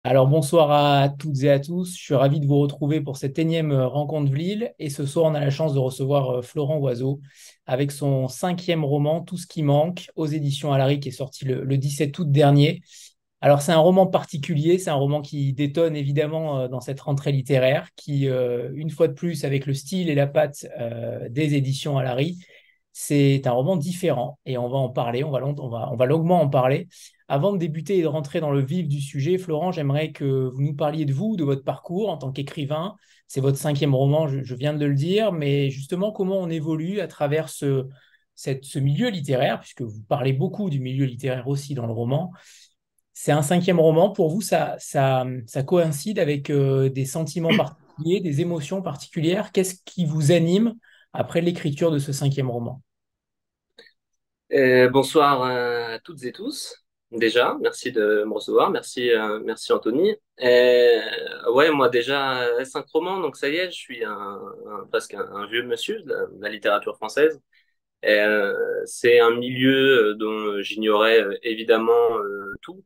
Alors bonsoir à toutes et à tous, je suis ravi de vous retrouver pour cette énième rencontre de Lille et ce soir on a la chance de recevoir Florent Oiseau avec son cinquième roman Tout ce qui manque aux éditions Alary qui est sorti le 17 août dernier. Alors c'est un roman particulier, c'est un roman qui détonne évidemment dans cette rentrée littéraire qui une fois de plus avec le style et la patte des éditions Alary, c'est un roman différent et on va en parler, on va longuement en parler. Avant de débuter et de rentrer dans le vif du sujet, Florent, j'aimerais que vous nous parliez de vous, de votre parcours en tant qu'écrivain. C'est votre cinquième roman, je viens de le dire, mais justement, comment on évolue à travers ce milieu littéraire, puisque vous parlez beaucoup du milieu littéraire aussi dans le roman. C'est un cinquième roman. Pour vous, ça coïncide avec des sentiments particuliers, des émotions particulières. Qu'est-ce qui vous anime après l'écriture de ce cinquième roman? Bonsoir à toutes et tous. Déjà, merci de me recevoir. Merci Anthony. Ouais, moi déjà, cinq romans, donc ça y est, je suis presque un vieux monsieur de la littérature française. C'est un milieu dont j'ignorais évidemment tout,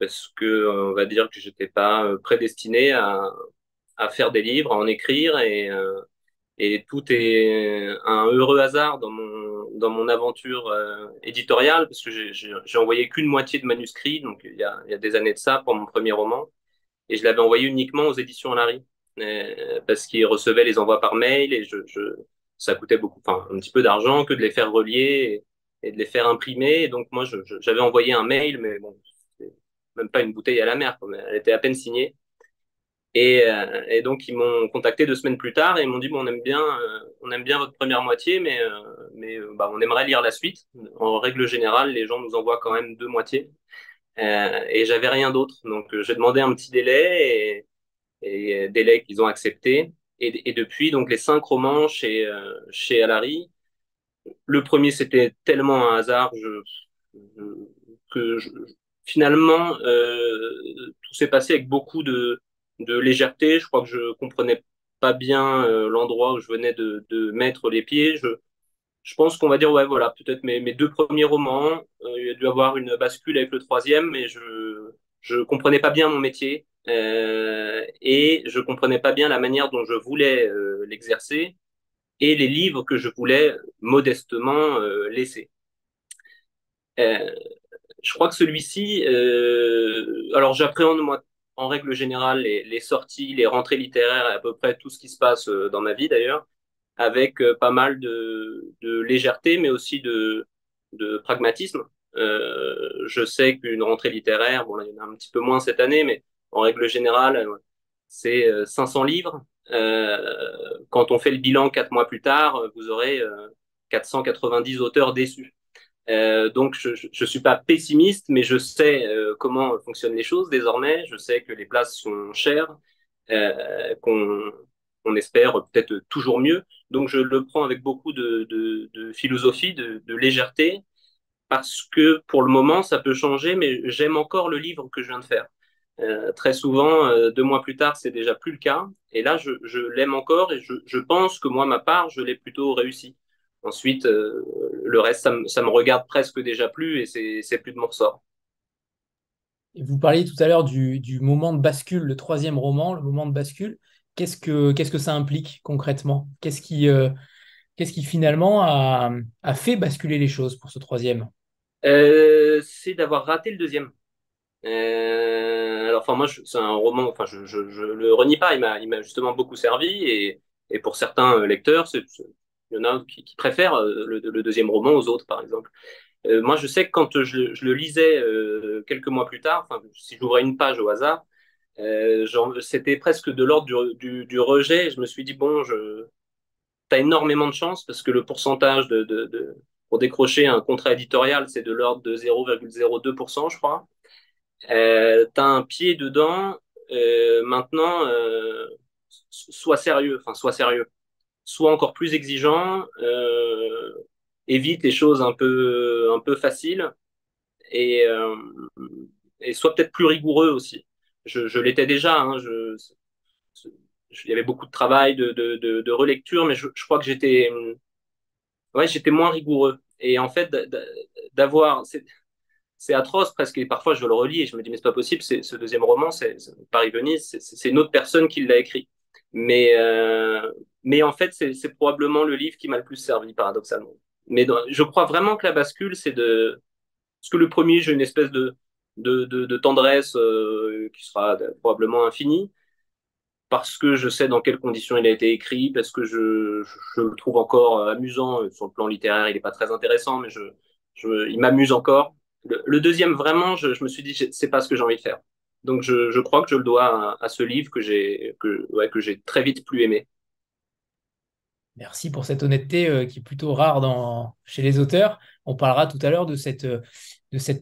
parce que on va dire que j'étais pas prédestiné à faire des livres, à en écrire, et tout est un heureux hasard dans mon aventure éditoriale, parce que j'ai envoyé qu'une moitié de manuscrit, donc il y a des années de ça, pour mon premier roman, et je l'avais envoyé uniquement aux éditions Larry, parce qu'ils recevaient les envois par mail, et ça coûtait beaucoup, enfin, un petit peu d'argent que de les faire relier et de les faire imprimer, et donc moi, j'avais envoyé un mail, mais bon, c'est même pas une bouteille à la mer, quoi, mais elle était à peine signée. Et donc ils m'ont contacté 2 semaines plus tard et ils m'ont dit bon, on aime bien votre première moitié, bah, on aimerait lire la suite. En règle générale, les gens nous envoient quand même deux moitiés. Et j'avais rien d'autre, donc j'ai demandé un petit délai et délai qu'ils ont accepté. Et depuis donc les cinq romans chez Alary. Le premier c'était tellement un hasard je- que je- finalement tout s'est passé avec beaucoup de légèreté. Je crois que je comprenais pas bien l'endroit où je venais de mettre les pieds. Je pense qu'on va dire, ouais, voilà, peut-être mes deux premiers romans. Il y a dû avoir une bascule avec le troisième, mais je comprenais pas bien mon métier et je comprenais pas bien la manière dont je voulais l'exercer et les livres que je voulais modestement laisser. Euh, je crois que celui-ci, alors j'appréhende moi en règle générale les sorties, les rentrées littéraires et à peu près tout ce qui se passe dans ma vie d'ailleurs, avec pas mal de légèreté, mais aussi de pragmatisme. Je sais qu'une rentrée littéraire, bon là, il y en a un petit peu moins cette année, mais en règle générale, c'est 500 livres. Quand on fait le bilan 4 mois plus tard, vous aurez 490 auteurs déçus. Donc je suis pas pessimiste, mais je sais comment fonctionnent les choses désormais. Je sais que les places sont chères, qu'on on espère peut-être toujours mieux. Donc je le prends avec beaucoup de philosophie, de légèreté, parce que pour le moment ça peut changer, mais j'aime encore le livre que je viens de faire. Très souvent, 2 mois plus tard, c'est déjà plus le cas. Et là, je l'aime encore et je pense que moi, ma part, je l'ai plutôt réussi. Ensuite, le reste, ça me regarde presque déjà plus et c'est plus de mon ressort. Et vous parliez tout à l'heure du moment de bascule, le troisième roman, le moment de bascule. Qu'est-ce que ça implique concrètement? Qu'est-ce qui finalement a fait basculer les choses pour ce troisième? C'est d'avoir raté le deuxième. Alors, enfin, moi, c'est un roman, enfin, je le renie pas, il m'a justement beaucoup servi et pour certains lecteurs, il y en a qui préfèrent le deuxième roman aux autres, par exemple. Moi, je sais que quand je le lisais quelques mois plus tard, enfin, si j'ouvrais une page au hasard, c'était presque de l'ordre du rejet. Je me suis dit, bon, t'as énormément de chance parce que le pourcentage pour décrocher un contrat éditorial, c'est de l'ordre de 0,02%, je crois. T'as un pied dedans. Maintenant, sois sérieux, enfin, sois sérieux. Sois encore plus exigeant. Évite les choses un peu faciles et, euh, et sois peut-être plus rigoureux aussi. Je l'étais déjà, hein, il y avait beaucoup de travail, de relecture, mais je crois que ouais, j'étais moins rigoureux. Et en fait, d'avoir, c'est atroce presque. Et parfois, je le relis et je me dis, mais c'est pas possible, ce deuxième roman, Paris-Venise, c'est une autre personne qui l'a écrit. Mais, euh, mais en fait, c'est probablement le livre qui m'a le plus servi, paradoxalement. Je crois vraiment que la bascule, parce que le premier, j'ai une espèce de tendresse qui sera probablement infinie, parce que je sais dans quelles conditions il a été écrit, parce que je le trouve encore amusant. Sur le plan littéraire, il n'est pas très intéressant, mais il m'amuse encore. Le deuxième, vraiment, je me suis dit, c'est pas ce que j'ai envie de faire. Donc je crois que je le dois à ce livre que j'ai très vite plus aimé. Merci pour cette honnêteté qui est plutôt rare chez les auteurs. On parlera tout à l'heure de cette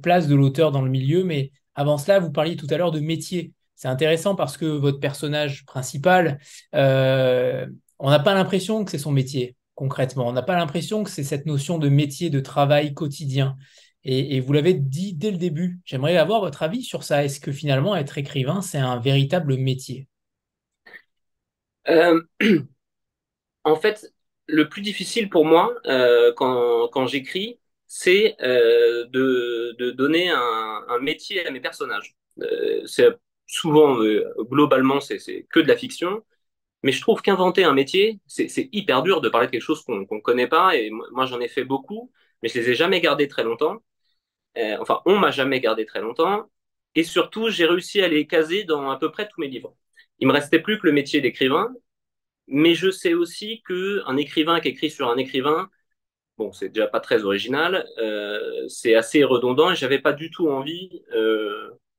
place de l'auteur dans le milieu, mais avant cela, vous parliez tout à l'heure de métier. C'est intéressant parce que votre personnage principal, euh, on n'a pas l'impression que c'est son métier, concrètement. On n'a pas l'impression que c'est cette notion de métier, de travail quotidien. Et vous l'avez dit dès le début. J'aimerais avoir votre avis sur ça. Est-ce que finalement, être écrivain, c'est un véritable métier? Euh, En fait, le plus difficile pour moi quand j'écris, c'est de donner un métier à mes personnages. C'est souvent, globalement, c'est que de la fiction, mais je trouve qu'inventer un métier, c'est hyper dur de parler de quelque chose qu'on connaît pas. Et moi, j'en ai fait beaucoup, mais je les ai jamais gardés très longtemps. Enfin, on m'a jamais gardé très longtemps. Et surtout, j'ai réussi à les caser dans à peu près tous mes livres. Il me restait plus que le métier d'écrivain, mais je sais aussi que un écrivain qui écrit sur un écrivain, bon, c'est déjà pas très original, c'est assez redondant et j'avais pas du tout envie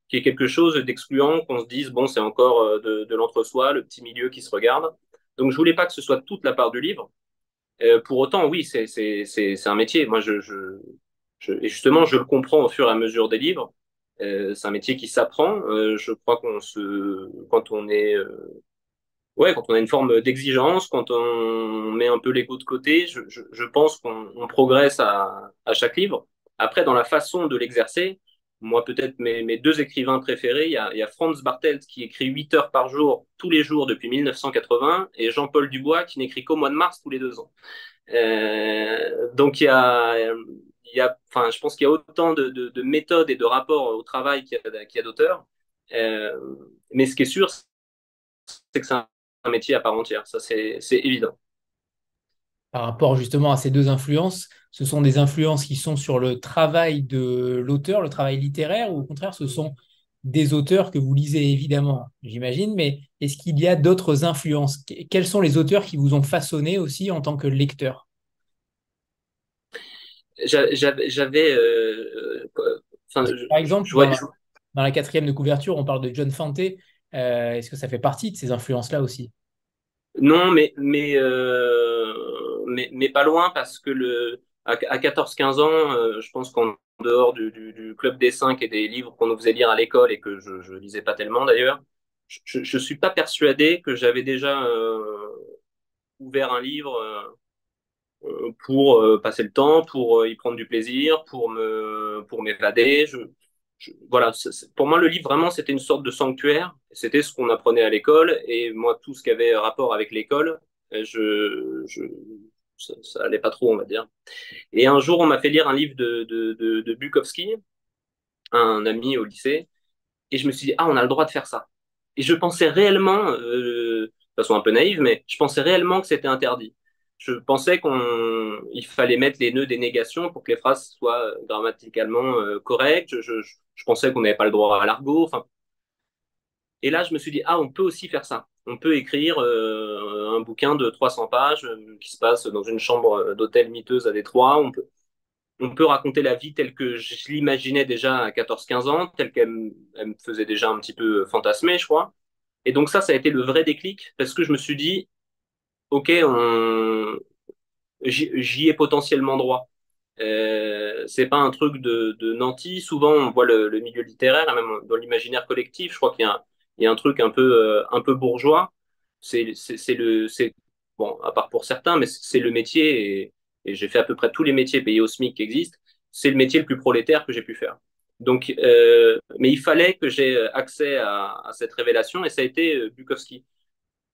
qu'il y ait quelque chose d'excluant, qu'on se dise, bon, c'est encore de l'entre-soi, le petit milieu qui se regarde. Donc je voulais pas que ce soit toute la part du livre. Pour autant, oui, c'est un métier. Moi, et justement, je le comprends au fur et à mesure des livres. C'est un métier qui s'apprend. Je crois quand on est ouais, quand on a une forme d'exigence, quand on met un peu l'ego de côté, je pense qu'on progresse à chaque livre. Après, dans la façon de l'exercer, moi, peut-être mes deux écrivains préférés, il y a Franz Bartels qui écrit 8 heures par jour, tous les jours depuis 1980, et Jean-Paul Dubois qui n'écrit qu'au mois de mars tous les 2 ans. Donc, enfin, je pense qu'il y a autant de méthodes et de rapports au travail qu'il y a d'auteurs. Euh, mais ce qui est sûr, c'est que c'est un métier à part entière. Ça, c'est évident. Par rapport justement à ces deux influences, ce sont des influences qui sont sur le travail de l'auteur, le travail littéraire, ou au contraire, ce sont des auteurs que vous lisez évidemment, j'imagine, mais est-ce qu'il y a d'autres influences? Quels sont les auteurs qui vous ont façonné aussi en tant que lecteur? J'avais, enfin, Par exemple, je vois, dans la quatrième de couverture, on parle de John Fante. Est-ce que ça fait partie de ces influences-là aussi? non, mais pas loin parce que à 14-15 ans, je pense qu'en dehors du club des cinq et des livres qu'on nous faisait lire à l'école et que je lisais pas tellement d'ailleurs, je suis pas persuadé que j'avais déjà ouvert un livre pour passer le temps, pour y prendre du plaisir, pour m'évader. Voilà, pour moi, le livre, vraiment, c'était une sorte de sanctuaire. C'était ce qu'on apprenait à l'école. Et moi, tout ce qui avait rapport avec l'école, ça allait pas trop, on va dire. Et un jour, on m'a fait lire un livre de Bukowski, un ami au lycée. Et je me suis dit, ah, on a le droit de faire ça. Et je pensais réellement, de façon un peu naïve, mais je pensais réellement que c'était interdit. Je pensais il fallait mettre les nœuds des négations pour que les phrases soient grammaticalement correctes. Je pensais qu'on n'avait pas le droit à l'argot. Enfin, et là, je me suis dit, ah, on peut aussi faire ça. On peut écrire un bouquin de 300 pages qui se passe dans une chambre d'hôtel miteuse à Détroit. On peut raconter la vie telle que je l'imaginais déjà à 14-15 ans, telle elle me faisait déjà un petit peu fantasmer, je crois. Et donc ça a été le vrai déclic parce que je me suis dit, ok, j'y ai potentiellement droit. C'est pas un truc de nanti. Souvent, on voit le milieu littéraire, et même dans l'imaginaire collectif, je crois il y a un truc un peu bourgeois. C'est bon, à part pour certains, mais c'est le métier et j'ai fait à peu près tous les métiers payés au SMIC qui existent. C'est le métier le plus prolétaire que j'ai pu faire. Donc, mais il fallait que j'ai accès à cette révélation et ça a été Bukowski.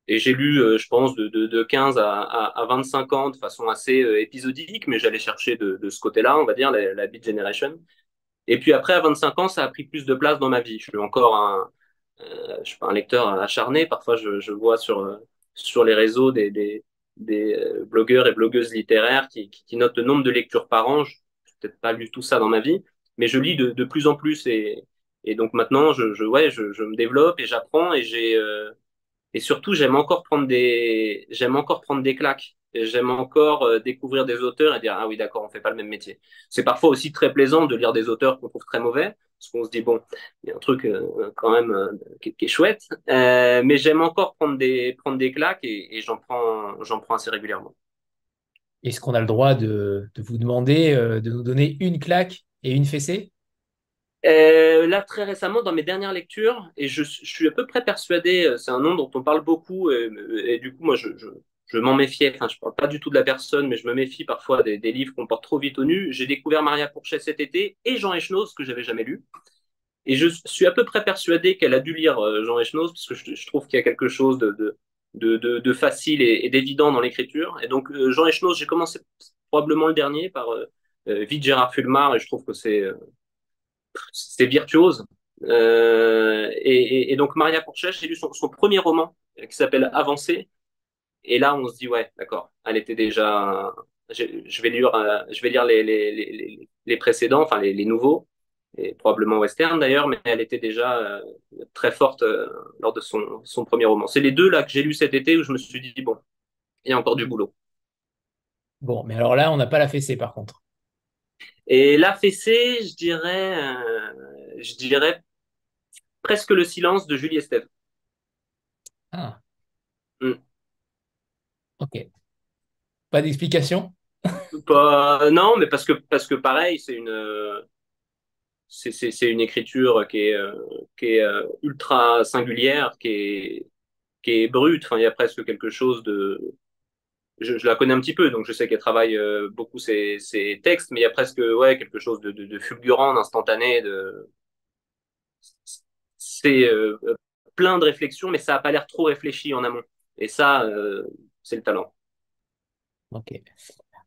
Et j'ai lu, je pense, de 15 à 25 ans de façon assez épisodique, mais j'allais chercher de ce côté-là, on va dire, la Beat Generation. Et puis après, à 25 ans, ça a pris plus de place dans ma vie. Je suis encore je suis pas un lecteur acharné. Parfois, je vois sur les réseaux des blogueurs et blogueuses littéraires qui notent le nombre de lectures par an. Je n'ai peut-être pas lu tout ça dans ma vie, mais je lis de plus en plus. Et donc maintenant, ouais, je me développe et j'apprends et surtout, j'aime encore prendre des claques. Et j'aime encore découvrir des auteurs et dire, ah oui, d'accord, on fait pas le même métier. C'est parfois aussi très plaisant de lire des auteurs qu'on trouve très mauvais, parce qu'on se dit, bon, il y a un truc quand même qui est chouette. Mais j'aime encore prendre des claques et j'en prends assez régulièrement. Est-ce qu'on a le droit de vous demander de nous donner une claque et une fessée? Là, très récemment, dans mes dernières lectures, et je suis à peu près persuadé, c'est un nom dont on parle beaucoup, et du coup, moi, je m'en méfiais. Enfin, je parle pas du tout de la personne, mais je me méfie parfois des livres qu'on porte trop vite au nu. J'ai découvert Maria Pourchet cet été et Jean Echenoz, que j'avais jamais lu. Et je suis à peu près persuadé qu'elle a dû lire Jean Echenoz, parce que je trouve qu'il y a quelque chose de facile et d'évident dans l'écriture. Et donc, Jean Echenoz, j'ai commencé probablement le dernier par Vite Gérard Fulmar, et je trouve que c'est virtuose. Et donc Maria Pourchet, j'ai lu son premier roman qui s'appelle Avancée. Et là, on se dit, ouais, d'accord, elle était déjà. Je vais lire les précédents, enfin les nouveaux, et probablement western d'ailleurs, mais elle était déjà très forte lors de son premier roman. C'est les deux là que j'ai lus cet été où je me suis dit, bon, il y a encore du boulot. Bon, mais alors là, on n'a pas la fessée par contre. Et la fessée, je dirais presque le silence de Julie Estève. Ah, Hmm. ok. Pas d'explication? Non, mais parce que pareil, c'est une écriture qui est ultra singulière, qui est brute. Enfin, il y a presque quelque chose de. Je la connais un petit peu, donc je sais qu'elle travaille beaucoup ses textes, mais il y a presque ouais quelque chose de fulgurant, d'instantané. C'est plein de réflexions, mais ça a pas l'air trop réfléchi en amont. Et ça, c'est le talent. Ok.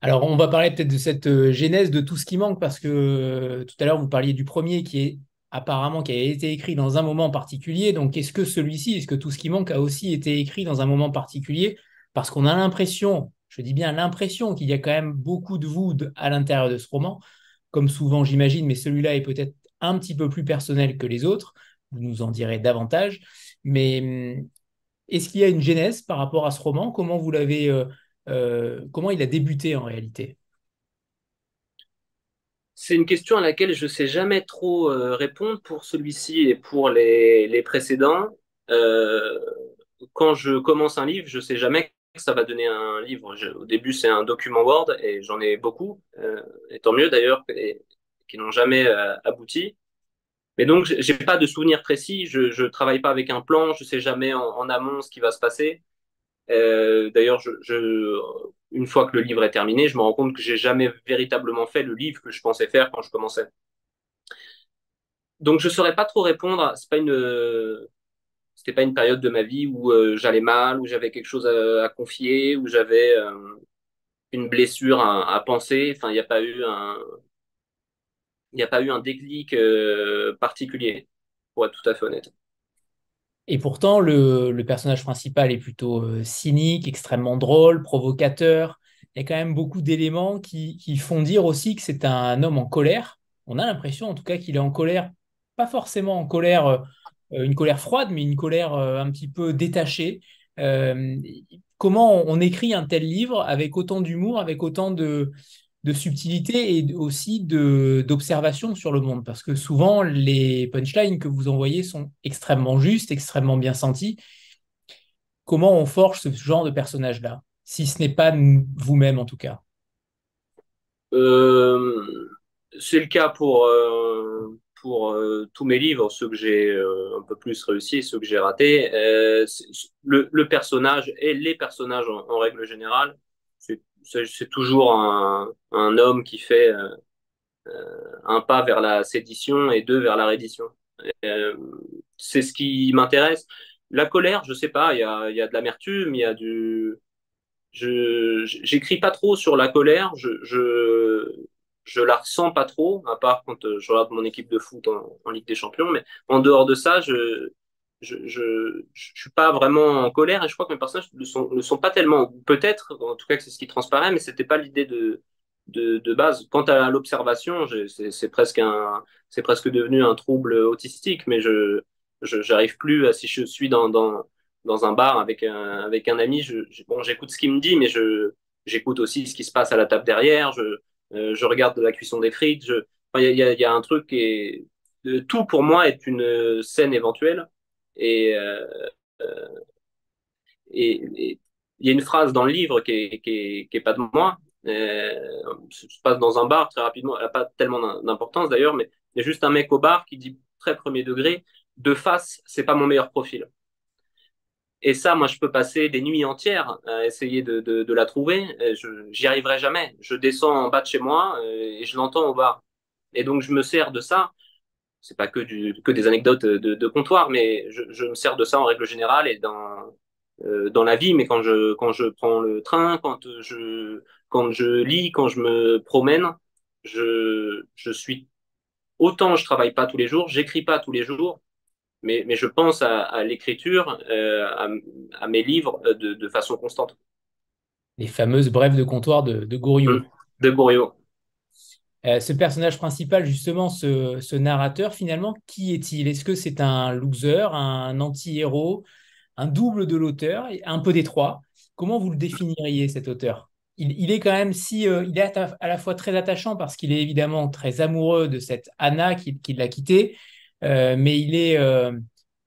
Alors, on va parler peut-être de cette genèse de tout ce qui manque, parce que tout à l'heure, vous parliez du premier qui est apparemment qui a été écrit dans un moment particulier. Donc, est-ce que celui-ci, est-ce que tout ce qui manque a aussi été écrit dans un moment particulier? Parce qu'on a l'impression, je dis bien l'impression, qu'il y a quand même beaucoup de vous à l'intérieur de ce roman, comme souvent j'imagine, mais celui-là est peut-être un petit peu plus personnel que les autres. Vous nous en direz davantage. Mais est-ce qu'il y a une genèse par rapport à ce roman? Comment vous l'avez, comment il a débuté en réalité? C'est une question à laquelle je sais jamais trop répondre pour celui-ci et pour les précédents. Euh, Quand je commence un livre, je sais jamais que ça va donner un livre. Au début, c'est un document Word et j'en ai beaucoup, et tant mieux d'ailleurs, qui n'ont jamais abouti. Mais donc, j'ai pas de souvenir précis. Je travaille pas avec un plan. Je sais jamais en amont ce qui va se passer. D'ailleurs, une fois que le livre est terminé, je me rends compte que j'ai jamais véritablement fait le livre que je pensais faire quand je commençais. Donc je saurais pas trop répondre. C'était pas une période de ma vie où j'allais mal, où j'avais quelque chose à confier, où j'avais une blessure à penser. Enfin, il n'y a pas eu un déclic particulier, pour être tout à fait honnête. Et pourtant, le personnage principal est plutôt cynique, extrêmement drôle, provocateur. Il y a quand même beaucoup d'éléments qui font dire aussi que c'est un homme en colère. On a l'impression, en tout cas, qu'il est en colère, pas forcément en colère, une colère froide, mais une colère un petit peu détachée. Euh, Comment on écrit un tel livre avec autant d'humour, avec autant de subtilité et aussi d'observation sur le monde. Parce que souvent, les punchlines que vous envoyez sont extrêmement justes, extrêmement bien senties. Comment on forge ce genre de personnage-là, si ce n'est pas vous-même en tout cas? Euh, c'est le cas pour tous mes livres, ceux que j'ai un peu plus réussi et ceux que j'ai ratés. Le personnage et les personnages en règle générale, c'est toujours un homme qui fait un pas vers la sédition et deux vers la reddition. Euh, c'est ce qui m'intéresse. La colère, je sais pas, il y a de l'amertume, il y a j'écris pas trop sur la colère. je la ressens pas trop, à part quand je regarde mon équipe de foot en Ligue des Champions. Mais en dehors de ça, je suis pas vraiment en colère et je crois que mes personnages le sont pas tellement. Peut-être, en tout cas que c'est ce qui transparaît, mais c'était pas l'idée de base. Quant à l'observation, c'est presque devenu un trouble autistique, mais j'arrive plus à, si je suis dans un bar avec un ami, bon, j'écoute ce qu'il me dit, mais j'écoute aussi ce qui se passe à la table derrière, je regarde de la cuisson des frites, enfin, il y a un truc qui est, tout pour moi est une scène éventuelle, et, euh, et il y a une phrase dans le livre qui est pas de moi. Ça se passe dans un bar très rapidement. Elle n'a pas tellement d'importance d'ailleurs, mais il y a juste un mec au bar qui dit très premier degré, de face, c'est pas mon meilleur profil. Et ça, moi, je peux passer des nuits entières à essayer de la trouver. J'y arriverai jamais. Je descends en bas de chez moi et je l'entends au bar. Et donc, je me sers de ça. C'est pas que des anecdotes de comptoir, mais je me sers de ça en règle générale et dans la vie. Mais quand je prends le train, quand je lis, quand je me promène, je suis autant je travaille pas tous les jours, j'écris pas tous les jours, mais je pense à l'écriture, à mes livres de façon constante. Les fameuses brèves de comptoir de Goriot. De Goriot. Ce personnage principal, justement, ce narrateur, finalement, qui est-il? Est-ce que c'est un loser, un anti-héros, un double de l'auteur, un peu des trois? Comment vous le définiriez, cet auteur? Il est quand même si, il est à la fois très attachant parce qu'il est évidemment très amoureux de cette Anna qui l'a quitté, mais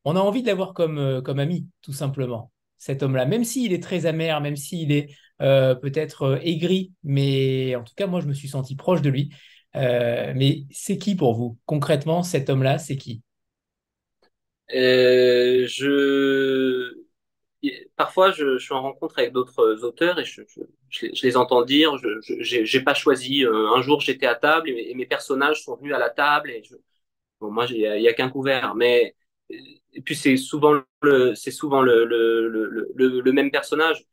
on a envie de l'avoir comme ami, tout simplement, cet homme-là. Même s'il est très amer, même s'il est peut-être aigri, mais en tout cas, moi, je me suis senti proche de lui. Mais c'est qui pour vous? Concrètement, cet homme-là, c'est qui? Euh, je... Parfois, je suis en rencontre avec d'autres auteurs et je les entends dire, j'ai pas choisi. Un jour, j'étais à table et mes personnages sont venus à la table et bon, moi, il y a qu'un couvert. Mais et puis c'est souvent le même personnage.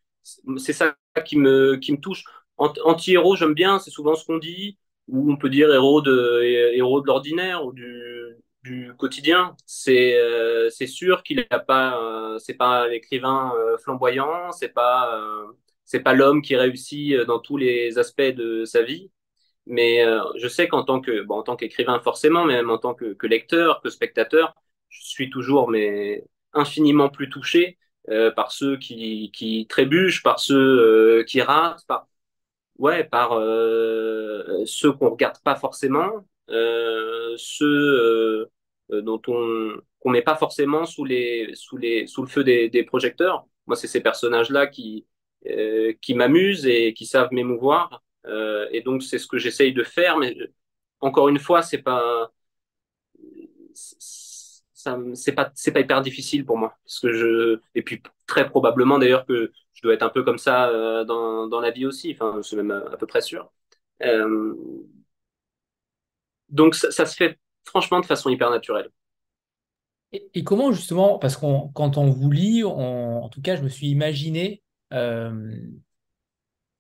C'est ça qui me touche. Anti-héros, j'aime bien. C'est souvent ce qu'on dit, ou on peut dire héros de l'ordinaire ou du quotidien. C'est sûr qu'il a pas, c'est pas l'écrivain flamboyant, c'est pas l'homme qui réussit dans tous les aspects de sa vie. Mais je sais qu'en tant que, bon, en tant qu'écrivain forcément, mais même en tant que lecteur, que spectateur, je suis toujours mais infiniment plus touché par ceux qui trébuchent, par ceux qui ratent, par ceux qu'on regarde pas forcément, ceux dont qu'on met pas forcément sous le feu des projecteurs. Moi, c'est ces personnages-là qui m'amusent et qui savent m'émouvoir. Et donc, c'est ce que j'essaye de faire. Mais encore une fois, c'est pas hyper difficile pour moi. Parce que et puis très probablement d'ailleurs que je dois être un peu comme ça dans la vie aussi. Enfin, c'est même à peu près sûr. Euh, donc, ça se fait franchement de façon hyper naturelle. Et comment justement, parce qu'on quand on vous lit, en tout cas, je me suis imaginé, euh,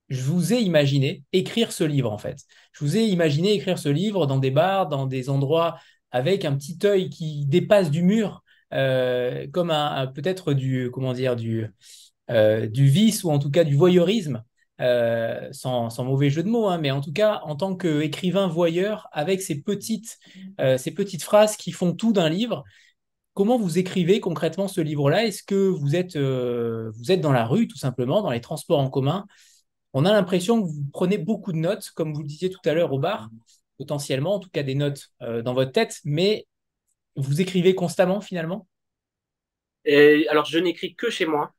je vous ai imaginé écrire ce livre en fait. Je vous ai imaginé écrire ce livre dans des bars, dans des endroits avec un petit œil qui dépasse du mur, comme peut-être comment dire, du vice ou en tout cas du voyeurisme, sans mauvais jeu de mots, hein, mais en tout cas en tant qu'écrivain voyeur, avec ces petites phrases qui font tout d'un livre. Comment vous écrivez concrètement ce livre-là? Est-ce que vous êtes dans la rue, tout simplement, dans les transports en commun? On a l'impression que vous prenez beaucoup de notes, comme vous le disiez tout à l'heure au bar, potentiellement, en tout cas des notes dans votre tête, mais vous écrivez constamment finalement? Et alors, je n'écris que chez moi.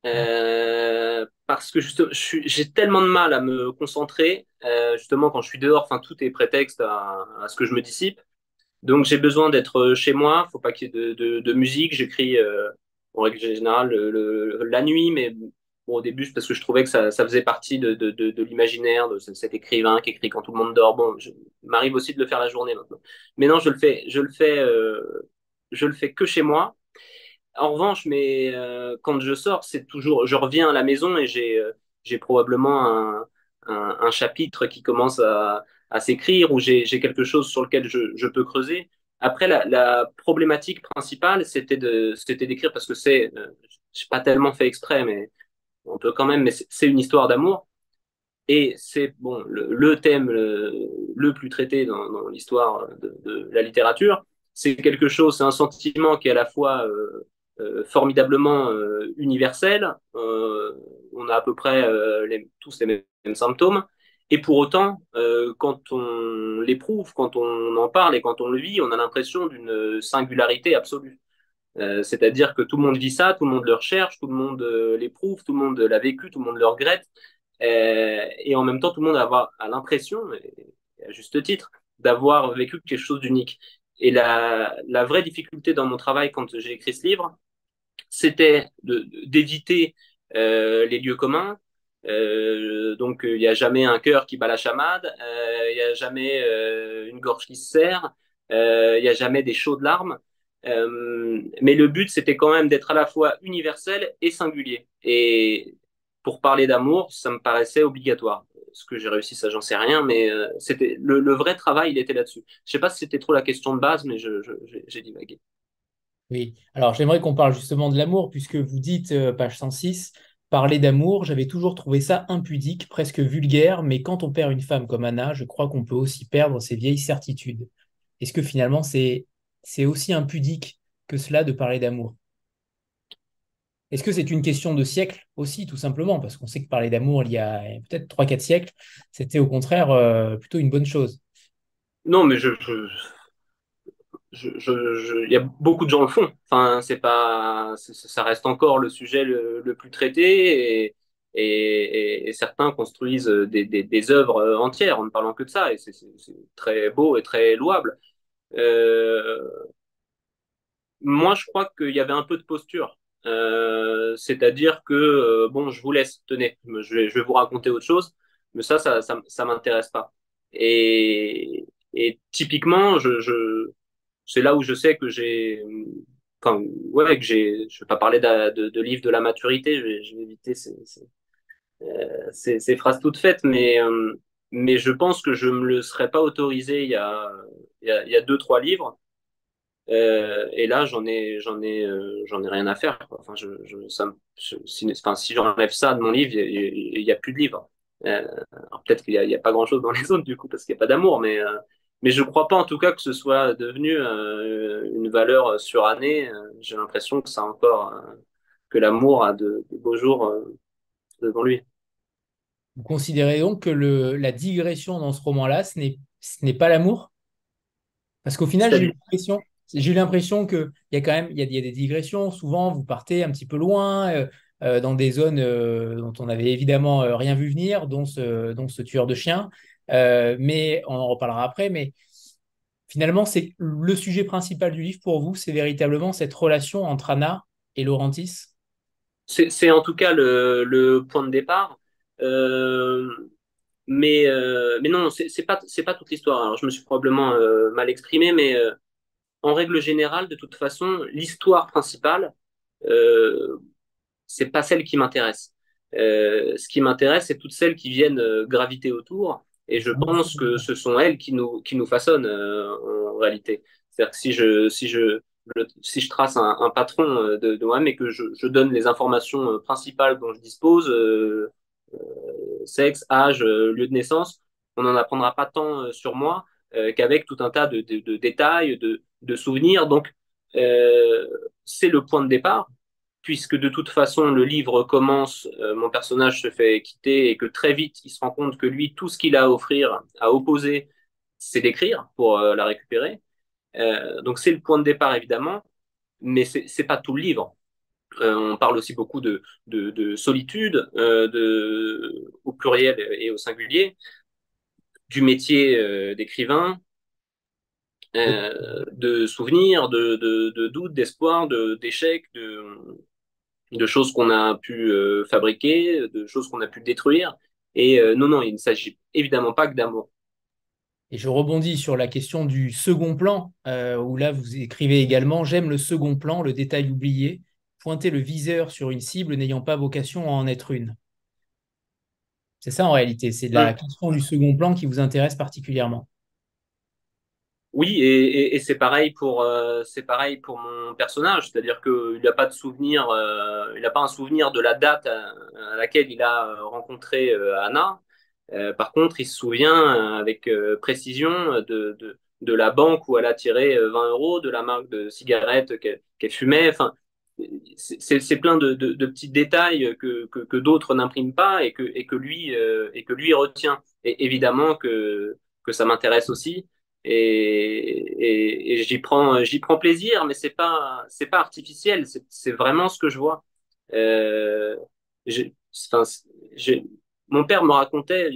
Ouais. Parce que j'ai tellement de mal à me concentrer, justement quand je suis dehors, enfin tout est prétexte à ce que je me dissipe. Donc j'ai besoin d'être chez moi, faut pas qu'il y ait de musique. J'écris en règle générale la nuit, mais bon, au début c'est parce que je trouvais que ça faisait partie de l'imaginaire de cet écrivain qui écrit quand tout le monde dort. Bon, il m'arrive aussi de le faire la journée maintenant. Mais non, je le fais que chez moi. En revanche, quand je sors, c'est toujours, je reviens à la maison et j'ai probablement un chapitre qui commence à s'écrire, où j'ai quelque chose sur lequel je peux creuser. Après, la problématique principale, c'était d'écrire parce que j'ai pas tellement fait exprès, mais on peut quand même, mais c'est une histoire d'amour. Et c'est bon, le thème le plus traité dans l'histoire de la littérature. C'est quelque chose, c'est un sentiment qui est à la fois formidablement universel. On a à peu près tous les mêmes symptômes. Et pour autant, quand on l'éprouve, quand on en parle et quand on le vit, on a l'impression d'une singularité absolue. C'est-à-dire que tout le monde vit ça, tout le monde le recherche, tout le monde l'éprouve, tout le monde l'a vécu, tout le monde le regrette. Et en même temps, tout le monde a l'impression, et à juste titre, d'avoir vécu quelque chose d'unique. Et la vraie difficulté dans mon travail quand j'ai écrit ce livre, c'était d'éviter les lieux communs. Donc, il n'y a jamais un cœur qui bat la chamade, il n'y a jamais une gorge qui se serre, il n'y a jamais des chaudes larmes. Mais le but, c'était quand même d'être à la fois universel et singulier. Et pour parler d'amour, ça me paraissait obligatoire. Ce que j'ai réussi, ça, j'en sais rien, mais c'était le vrai travail, il était là-dessus. Je sais pas si c'était trop la question de base, mais j'ai divagué. Oui, alors j'aimerais qu'on parle justement de l'amour, puisque vous dites, page 106, parler d'amour, j'avais toujours trouvé ça impudique, presque vulgaire, mais quand on perd une femme comme Anna, je crois qu'on peut aussi perdre ses vieilles certitudes. Est-ce que finalement c'est aussi impudique que cela de parler d'amour? Est-ce que c'est une question de siècle aussi, tout simplement? Parce qu'on sait que parler d'amour, il y a peut-être 3 4 siècles, c'était au contraire plutôt une bonne chose. Non, mais il y a beaucoup de gens le font. Enfin, c'est pas, ça reste encore le sujet le plus traité et certains construisent des œuvres entières en ne parlant que de ça et c'est très beau et très louable. Euh, Moi, je crois qu'il y avait un peu de posture. C'est-à-dire que, bon, je vous laisse, tenez, je vais vous raconter autre chose, mais ça m'intéresse pas. Et typiquement, c'est là où je sais que enfin, ouais, je vais pas parler de livre de la maturité, je vais éviter ces phrases toutes faites, mais je pense que je me le serais pas autorisé il y a deux, trois livres. Et là, j'en ai rien à faire, quoi. Enfin, enfin, si j'enlève ça de mon livre, il y a plus de livre. Alors peut-être qu'il y a pas grand-chose dans les autres, du coup, parce qu'il n'y a pas d'amour, mais je crois pas, en tout cas, que ce soit devenu une valeur surannée. J'ai l'impression que ça a encore, que l'amour a de beaux jours devant lui. Vous considérez donc que la digression dans ce roman-là, ce n'est pas l'amour? Parce qu'au final, C'est-à-dire, j'ai eu l'impression qu'il y a quand même il y a des digressions. Souvent, vous partez un petit peu loin, dans des zones dont on n'avait évidemment rien vu venir, dont ce tueur de chiens. Mais on en reparlera après. Mais finalement, c'est le sujet principal du livre pour vous, c'est véritablement cette relation entre Anna et Laurentis. c'est en tout cas le point de départ. Euh, mais non, c'est pas toute l'histoire. Alors, je me suis probablement mal exprimé, mais en règle générale, de toute façon, l'histoire principale, euh, c'est pas celle qui m'intéresse. Ce qui m'intéresse, c'est toutes celles qui viennent graviter autour, et je pense que ce sont elles qui nous façonnent en réalité. C'est-à-dire que si je trace un patron de moi-même et que je donne les informations principales dont je dispose, sexe, âge, lieu de naissance, on n'en apprendra pas tant sur moi qu'avec tout un tas de détails, de souvenirs. Donc, euh, c'est le point de départ, puisque de toute façon, le livre commence, mon personnage se fait quitter et que très vite, il se rend compte que lui, tout ce qu'il a à offrir, à opposer, c'est d'écrire pour la récupérer. Donc, c'est le point de départ, évidemment, mais c'est pas tout le livre. On parle aussi beaucoup de solitude, au pluriel et au singulier, du métier d'écrivain, de souvenirs, de doutes, d'espoirs, d'échecs, de choses qu'on a pu fabriquer, de choses qu'on a pu détruire. Et non, non, il ne s'agit évidemment pas que d'amour. Et je rebondis sur la question du second plan, où là, vous écrivez également, j'aime le second plan, le détail oublié, pointer le viseur sur une cible n'ayant pas vocation à en être une. C'est ça en réalité, c'est la Hum. question du second plan qui vous intéresse particulièrement. Oui, et c'est pareil pour mon personnage, c'est-à-dire qu'il n'a pas de souvenir, il n'a pas un souvenir de la date à laquelle il a rencontré Anna. Par contre, il se souvient avec précision de la banque où elle a tiré 20 euros, de la marque de cigarettes qu'elle fumait. Enfin, c'est plein de petits détails que d'autres n'impriment pas et que lui retient. Et évidemment que ça m'intéresse aussi. Et j'y prends plaisir, mais c'est pas artificiel, c'est vraiment ce que je vois. Euh, j'ai- enfin, j'ai- Mon père me racontait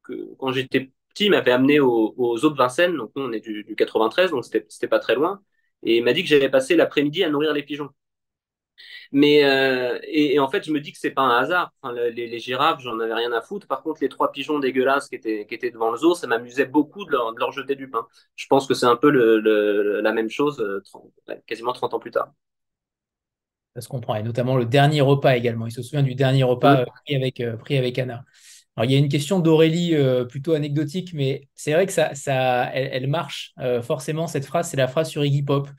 que quand j'étais petit, il m'avait amené aux eaux de Vincennes, donc nous on est du 93, donc c'était pas très loin, et il m'a dit que j'allais passer l'après-midi à nourrir les pigeons. Et en fait, je me dis que c'est pas un hasard. Enfin, les girafes, j'en avais rien à foutre. Par contre, les trois pigeons dégueulasses qui étaient devant le zoo, ça m'amusait beaucoup de leur jeter du pain. Je pense que c'est un peu la même chose ouais, quasiment 30 ans plus tard. Ça se comprend. Et notamment le dernier repas également. Il se souvient du dernier repas Mm. pris avec Anna. Alors, il y a une question d'Aurélie plutôt anecdotique, mais c'est vrai que elle marche forcément. Cette phrase, c'est la phrase sur Iggy Pop.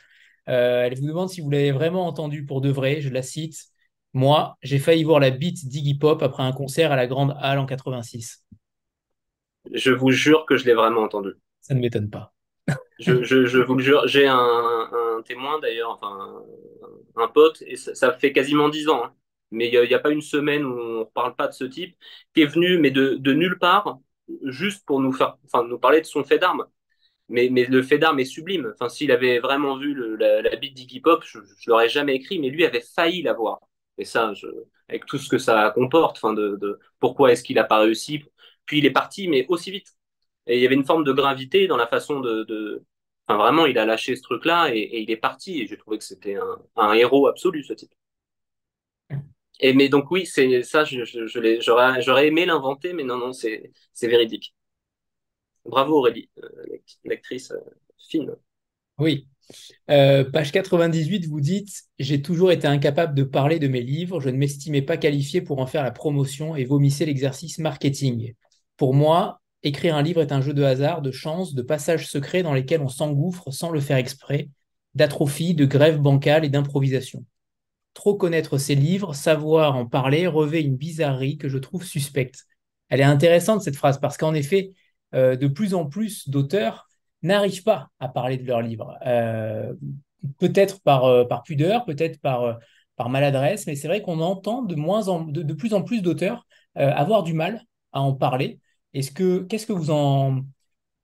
Elle vous demande si vous l'avez vraiment entendue pour de vrai. Je la cite. Moi, j'ai failli voir la bite d'Iggy Pop après un concert à la Grande Halle en 86. Je vous jure que je l'ai vraiment entendu. Ça ne m'étonne pas. Je vous le jure. J'ai un témoin d'ailleurs, enfin un pote, et ça fait quasiment 10 ans, hein. Mais il y a pas une semaine où on ne parle pas de ce type, qui est venu, mais de nulle part, juste pour nous parler de son fait d'armes. Mais le fait d'armes est sublime. Enfin, s'il avait vraiment vu la bite d'Iggy Pop, je l'aurais jamais écrit, mais lui avait failli l'avoir. Et ça, avec tout ce que ça comporte, enfin, pourquoi est-ce qu'il a pas réussi. Puis il est parti, mais aussi vite. Et il y avait une forme de gravité dans la façon enfin, vraiment, il a lâché ce truc-là et il est parti. Et j'ai trouvé que c'était un héros absolu, ce type. Mais donc oui, c'est ça, j'aurais aimé l'inventer, mais non, non, c'est véridique. Bravo Aurélie, l'actrice fine. Oui. Page 98, vous dites, j'ai toujours été incapable de parler de mes livres, je ne m'estimais pas qualifié pour en faire la promotion et vomissais l'exercice marketing. Pour moi, écrire un livre est un jeu de hasard, de chance, de passages secrets dans lesquels on s'engouffre sans le faire exprès, d'atrophie, de grève bancale et d'improvisation. Trop connaître ces livres, savoir en parler, revêt une bizarrerie que je trouve suspecte. Elle est intéressante cette phrase parce qu'en effet, de plus en plus d'auteurs n'arrivent pas à parler de leurs livres. Peut-être par pudeur, peut-être par maladresse, mais c'est vrai qu'on entend de plus en plus d'auteurs avoir du mal à en parler. Qu'est-ce que vous en,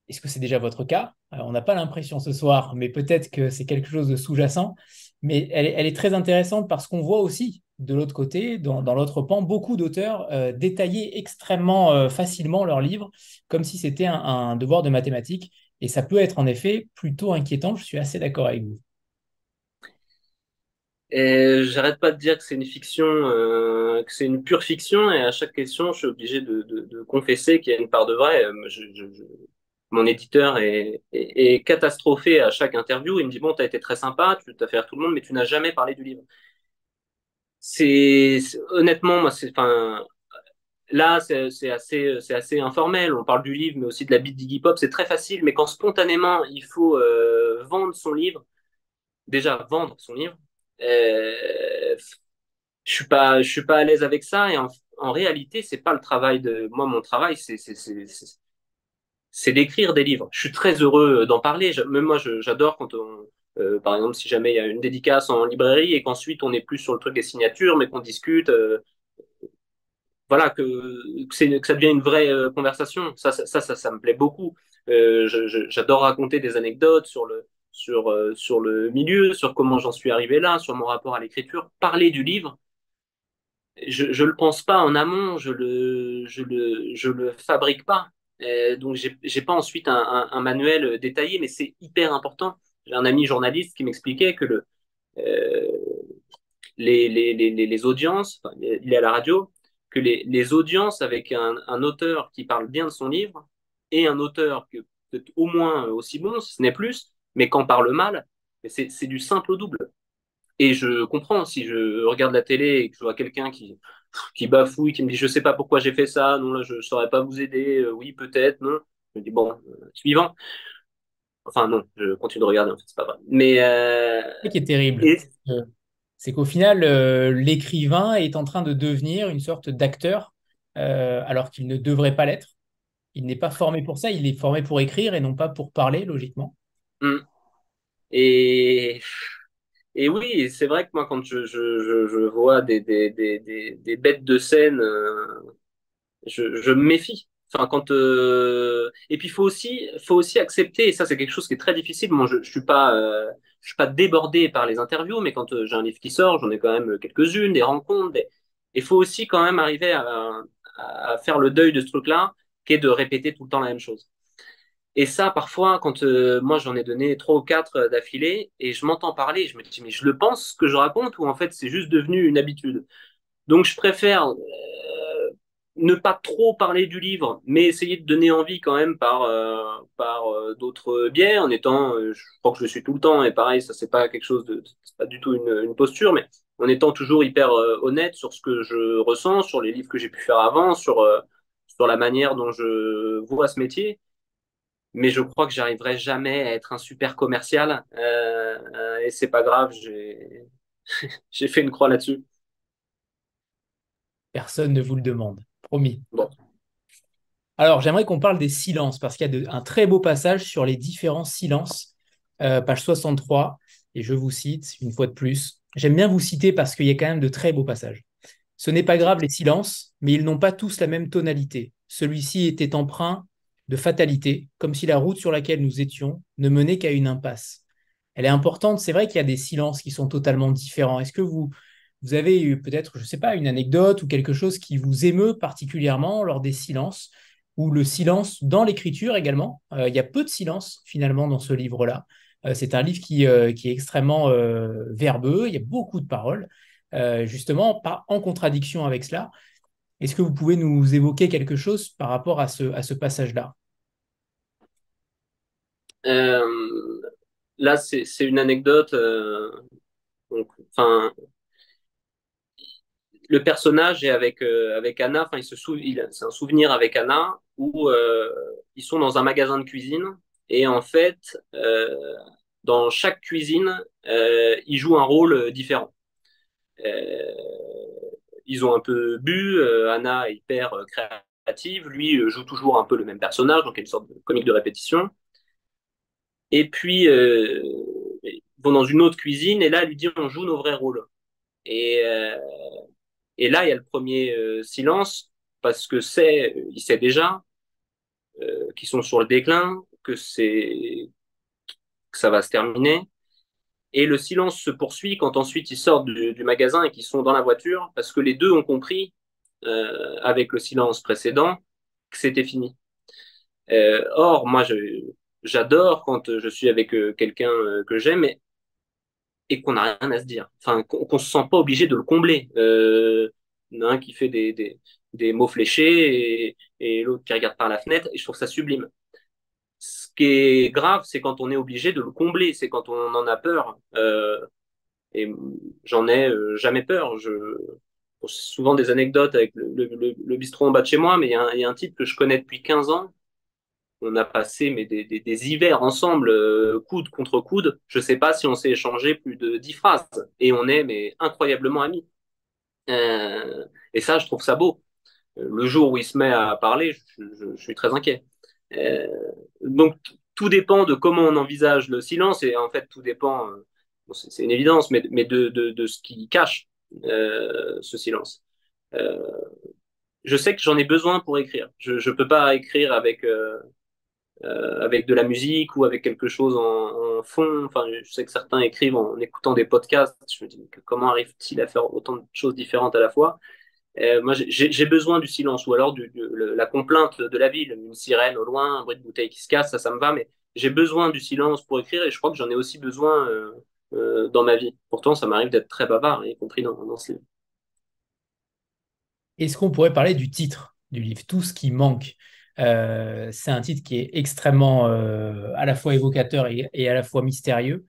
est-ce que c'est déjà votre cas? On n'a pas l'impression ce soir, mais peut-être que c'est quelque chose de sous-jacent. Mais elle est très intéressante parce qu'on voit aussi, de l'autre côté, dans l'autre pan, beaucoup d'auteurs détailler extrêmement facilement leurs livres, comme si c'était un devoir de mathématiques. Et ça peut être en effet plutôt inquiétant, je suis assez d'accord avec vous. Et j'arrête pas de dire que c'est une fiction, que c'est une pure fiction, et à chaque question, je suis obligé de confesser qu'il y a une part de vrai. Mon éditeur est catastrophé à chaque interview. Il me dit, bon, t'as été très sympa, tu t'as fait rire tout le monde, mais tu n'as jamais parlé du livre. Honnêtement, moi, enfin, là, c'est assez informel. On parle du livre, mais aussi de la bite d'Iggy Pop. C'est très facile, mais quand spontanément, il faut vendre son livre, déjà vendre son livre, euh, je suis pas à l'aise avec ça. Et en réalité, c'est pas le travail de moi. Mon travail, c'est d'écrire des livres. Je suis très heureux d'en parler. Même moi, j'adore quand par exemple, si jamais il y a une dédicace en librairie et qu'ensuite on n'est plus sur le truc des signatures, mais qu'on discute, voilà, que ça devient une vraie conversation. Ça me plaît beaucoup. J'adore raconter des anecdotes sur le milieu, sur comment j'en suis arrivé là, sur mon rapport à l'écriture. Parler du livre, je le pense pas en amont, je le fabrique pas. Donc j'ai pas ensuite un manuel détaillé, mais c'est hyper important. J'ai un ami journaliste qui m'expliquait que euh, les audiences, enfin, il est à la radio, que les audiences avec un auteur qui parle bien de son livre et un auteur que peut-être au moins aussi bon, si ce n'est plus, mais qu'en parle mal, c'est du simple au double. Et je comprends, si je regarde la télé et que je vois quelqu'un qui, qui bafouille, qui me dit je sais pas pourquoi j'ai fait ça, non là je saurais pas vous aider, oui peut-être, non. Je me dis bon, suivant. Enfin non, je continue de regarder en fait, c'est pas vrai. Mais Ce qui est terrible, et, c'est qu'au final, l'écrivain est en train de devenir une sorte d'acteur, alors qu'il ne devrait pas l'être. Il n'est pas formé pour ça, il est formé pour écrire et non pas pour parler, logiquement. hum, et et oui, c'est vrai que moi quand je vois des bêtes de scène, je me méfie. Enfin, et puis faut aussi accepter, et ça c'est quelque chose qui est très difficile. Moi, je suis pas débordé par les interviews, mais quand j'ai un livre qui sort, j'en ai quand même quelques-unes, des rencontres. Il faut aussi quand même arriver à faire le deuil de ce truc-là, qui est de répéter tout le temps la même chose. Et ça, parfois, quand moi j'en ai donné trois ou quatre d'affilée, et je m'entends parler, je me dis mais je le pense ce que je raconte, ou en fait c'est juste devenu une habitude. Donc, je préfère ne pas trop parler du livre, mais essayer de donner envie quand même par d'autres biais, en étant, je crois que je le suis tout le temps, et pareil, ça c'est pas quelque chose c'est pas du tout une posture, mais en étant toujours hyper honnête sur ce que je ressens, sur les livres que j'ai pu faire avant, sur la manière dont je vois ce métier. Mais je crois que j'arriverai jamais à être un super commercial, et c'est pas grave, j'ai fait une croix là-dessus. Personne ne vous le demande, promis. Bon. Alors, j'aimerais qu'on parle des silences, parce qu'il y a un très beau passage sur les différents silences, page 63, et je vous cite une fois de plus. J'aime bien vous citer parce qu'il y a quand même de très beaux passages. Ce n'est pas grave les silences, mais ils n'ont pas tous la même tonalité. Celui-ci était empreint de fatalité, comme si la route sur laquelle nous étions ne menait qu'à une impasse. Elle est importante, c'est vrai qu'il y a des silences qui sont totalement différents. Est-ce que vous avez eu peut-être, je ne sais pas, une anecdote ou quelque chose qui vous émeut particulièrement lors des silences, ou le silence dans l'écriture également? Il y a peu de silence finalement dans ce livre-là. C'est un livre qui est extrêmement verbeux, il y a beaucoup de paroles, justement, pas en contradiction avec cela. Est-ce que vous pouvez nous évoquer quelque chose par rapport à ce passage-là? Euh, Là, c'est une anecdote. Enfin, le personnage est avec Anna. Enfin, c'est un souvenir avec Anna où ils sont dans un magasin de cuisine et en fait, dans chaque cuisine, ils jouent un rôle différent. Euh, Ils ont un peu bu. Anna est hyper créative. Lui joue toujours un peu le même personnage, donc il y a une sorte de comique de répétition. Et puis, ils vont dans une autre cuisine et là, elle lui dit on joue nos vrais rôles. Et, euh, et là, il y a le premier silence parce que il sait déjà qu'ils sont sur le déclin, que ça va se terminer. Et le silence se poursuit quand ensuite ils sortent du magasin et qu'ils sont dans la voiture parce que les deux ont compris, avec le silence précédent, que c'était fini. Or, j'adore quand je suis avec quelqu'un que j'aime et qu'on n'a rien à se dire. Enfin, qu'on se sent pas obligé de le combler. Il y en a un qui fait des mots fléchés et l'autre qui regarde par la fenêtre, et je trouve ça sublime. Ce qui est grave, c'est quand on est obligé de le combler, c'est quand on en a peur. Et j'en ai jamais peur. Bon, c'est souvent des anecdotes avec le bistrot en bas de chez moi, mais il y a un type que je connais depuis 15 ans. On a passé mais des hivers ensemble, coude contre coude. Je sais pas si on s'est échangé plus de 10 phrases. Et on est mais incroyablement amis. Et ça, je trouve ça beau. Le jour où il se met à parler, je suis très inquiet. Euh, donc, tout dépend de comment on envisage le silence. Et en fait, tout dépend, bon, c'est une évidence, mais de ce qui cache ce silence. Euh, je sais que j'en ai besoin pour écrire. Je peux pas écrire avec de la musique ou avec quelque chose en fond. Enfin, je sais que certains écrivent en écoutant des podcasts. Je me dis, comment arrive-t-il à faire autant de choses différentes à la fois? Moi, j'ai besoin du silence ou alors la complainte de la ville, une sirène au loin, un bruit de bouteille qui se casse, ça me va, mais j'ai besoin du silence pour écrire et je crois que j'en ai aussi besoin dans ma vie. Pourtant, ça m'arrive d'être très bavard, y compris dans ce livre. Est-ce qu'on pourrait parler du titre du livre, Tout ce qui manque? C'est un titre qui est extrêmement à la fois évocateur et à la fois mystérieux.